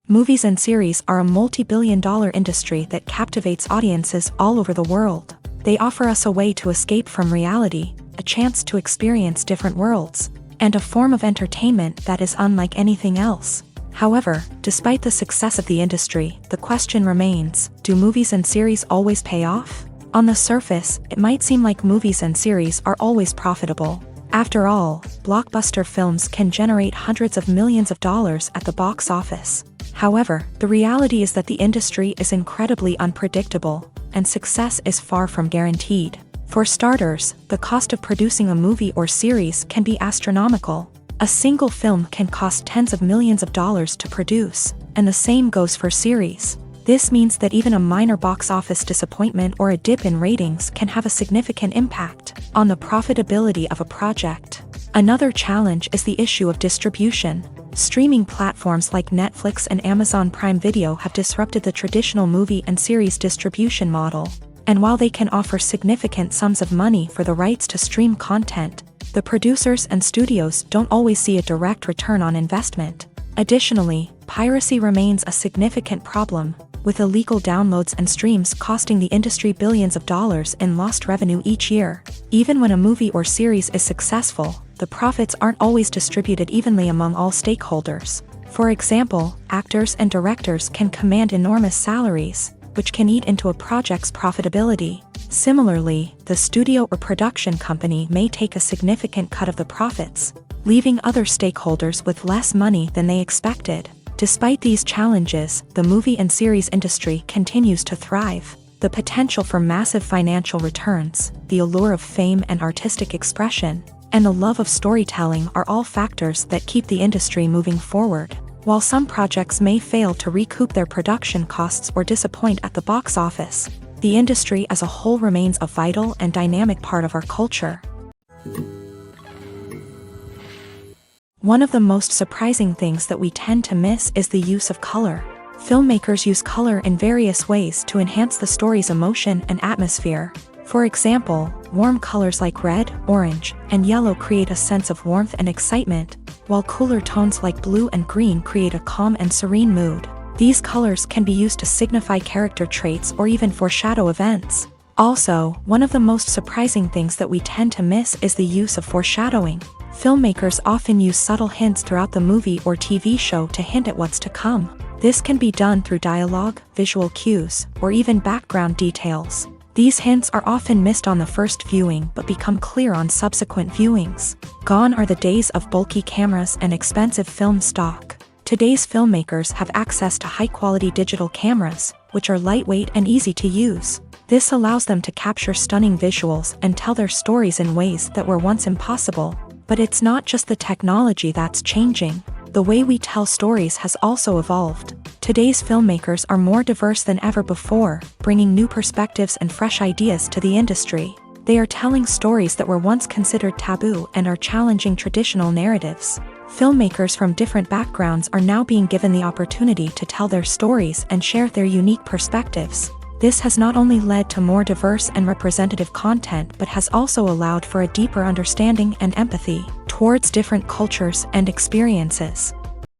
Movies and series are a multi-billion-dollar industry that captivates audiences all over the world. They offer us a way to escape from reality, a chance to experience different worlds, and a form of entertainment that is unlike anything else. However, despite the success of the industry, the question remains, do movies and series always pay off? On the surface, it might seem like movies and series are always profitable. After all, blockbuster films can generate hundreds of millions of dollars at the box office. However, the reality is that the industry is incredibly unpredictable, and success is far from guaranteed. For starters, the cost of producing a movie or series can be astronomical. A single film can cost tens of millions of dollars to produce, and the same goes for series. This means that even a minor box office disappointment or a dip in ratings can have a significant impact on the profitability of a project. Another challenge is the issue of distribution. Streaming platforms like Netflix and Amazon Prime Video have disrupted the traditional movie and series distribution model. And while they can offer significant sums of money for the rights to stream content, the producers and studios don't always see a direct return on investment. Additionally, piracy remains a significant problem, with illegal downloads and streams costing the industry billions of dollars in lost revenue each year. Even when a movie or series is successful, the profits aren't always distributed evenly among all stakeholders. For example, actors and directors can command enormous salaries, which can eat into a project's profitability. Similarly, the studio or production company may take a significant cut of the profits, leaving other stakeholders with less money than they expected. Despite these challenges, the movie and series industry continues to thrive. The potential for massive financial returns, the allure of fame and artistic expression, and the love of storytelling are all factors that keep the industry moving forward. While some projects may fail to recoup their production costs or disappoint at the box office, the industry as a whole remains a vital and dynamic part of our culture. One of the most surprising things that we tend to miss is the use of color. Filmmakers use color in various ways to enhance the story's emotion and atmosphere. For example, warm colors like red, orange, and yellow create a sense of warmth and excitement, while cooler tones like blue and green create a calm and serene mood. These colors can be used to signify character traits or even foreshadow events. Also, one of the most surprising things that we tend to miss is the use of foreshadowing. Filmmakers often use subtle hints throughout the movie or TV show to hint at what's to come. This can be done through dialogue, visual cues, or even background details. These hints are often missed on the first viewing but become clear on subsequent viewings. Gone are the days of bulky cameras and expensive film stock. Today's filmmakers have access to high-quality digital cameras, which are lightweight and easy to use. This allows them to capture stunning visuals and tell their stories in ways that were once impossible. But it's not just the technology that's changing. The way we tell stories has also evolved. Today's filmmakers are more diverse than ever before, bringing new perspectives and fresh ideas to the industry. They are telling stories that were once considered taboo and are challenging traditional narratives. Filmmakers from different backgrounds are now being given the opportunity to tell their stories and share their unique perspectives. This has not only led to more diverse and representative content but has also allowed for a deeper understanding and empathy towards different cultures and experiences.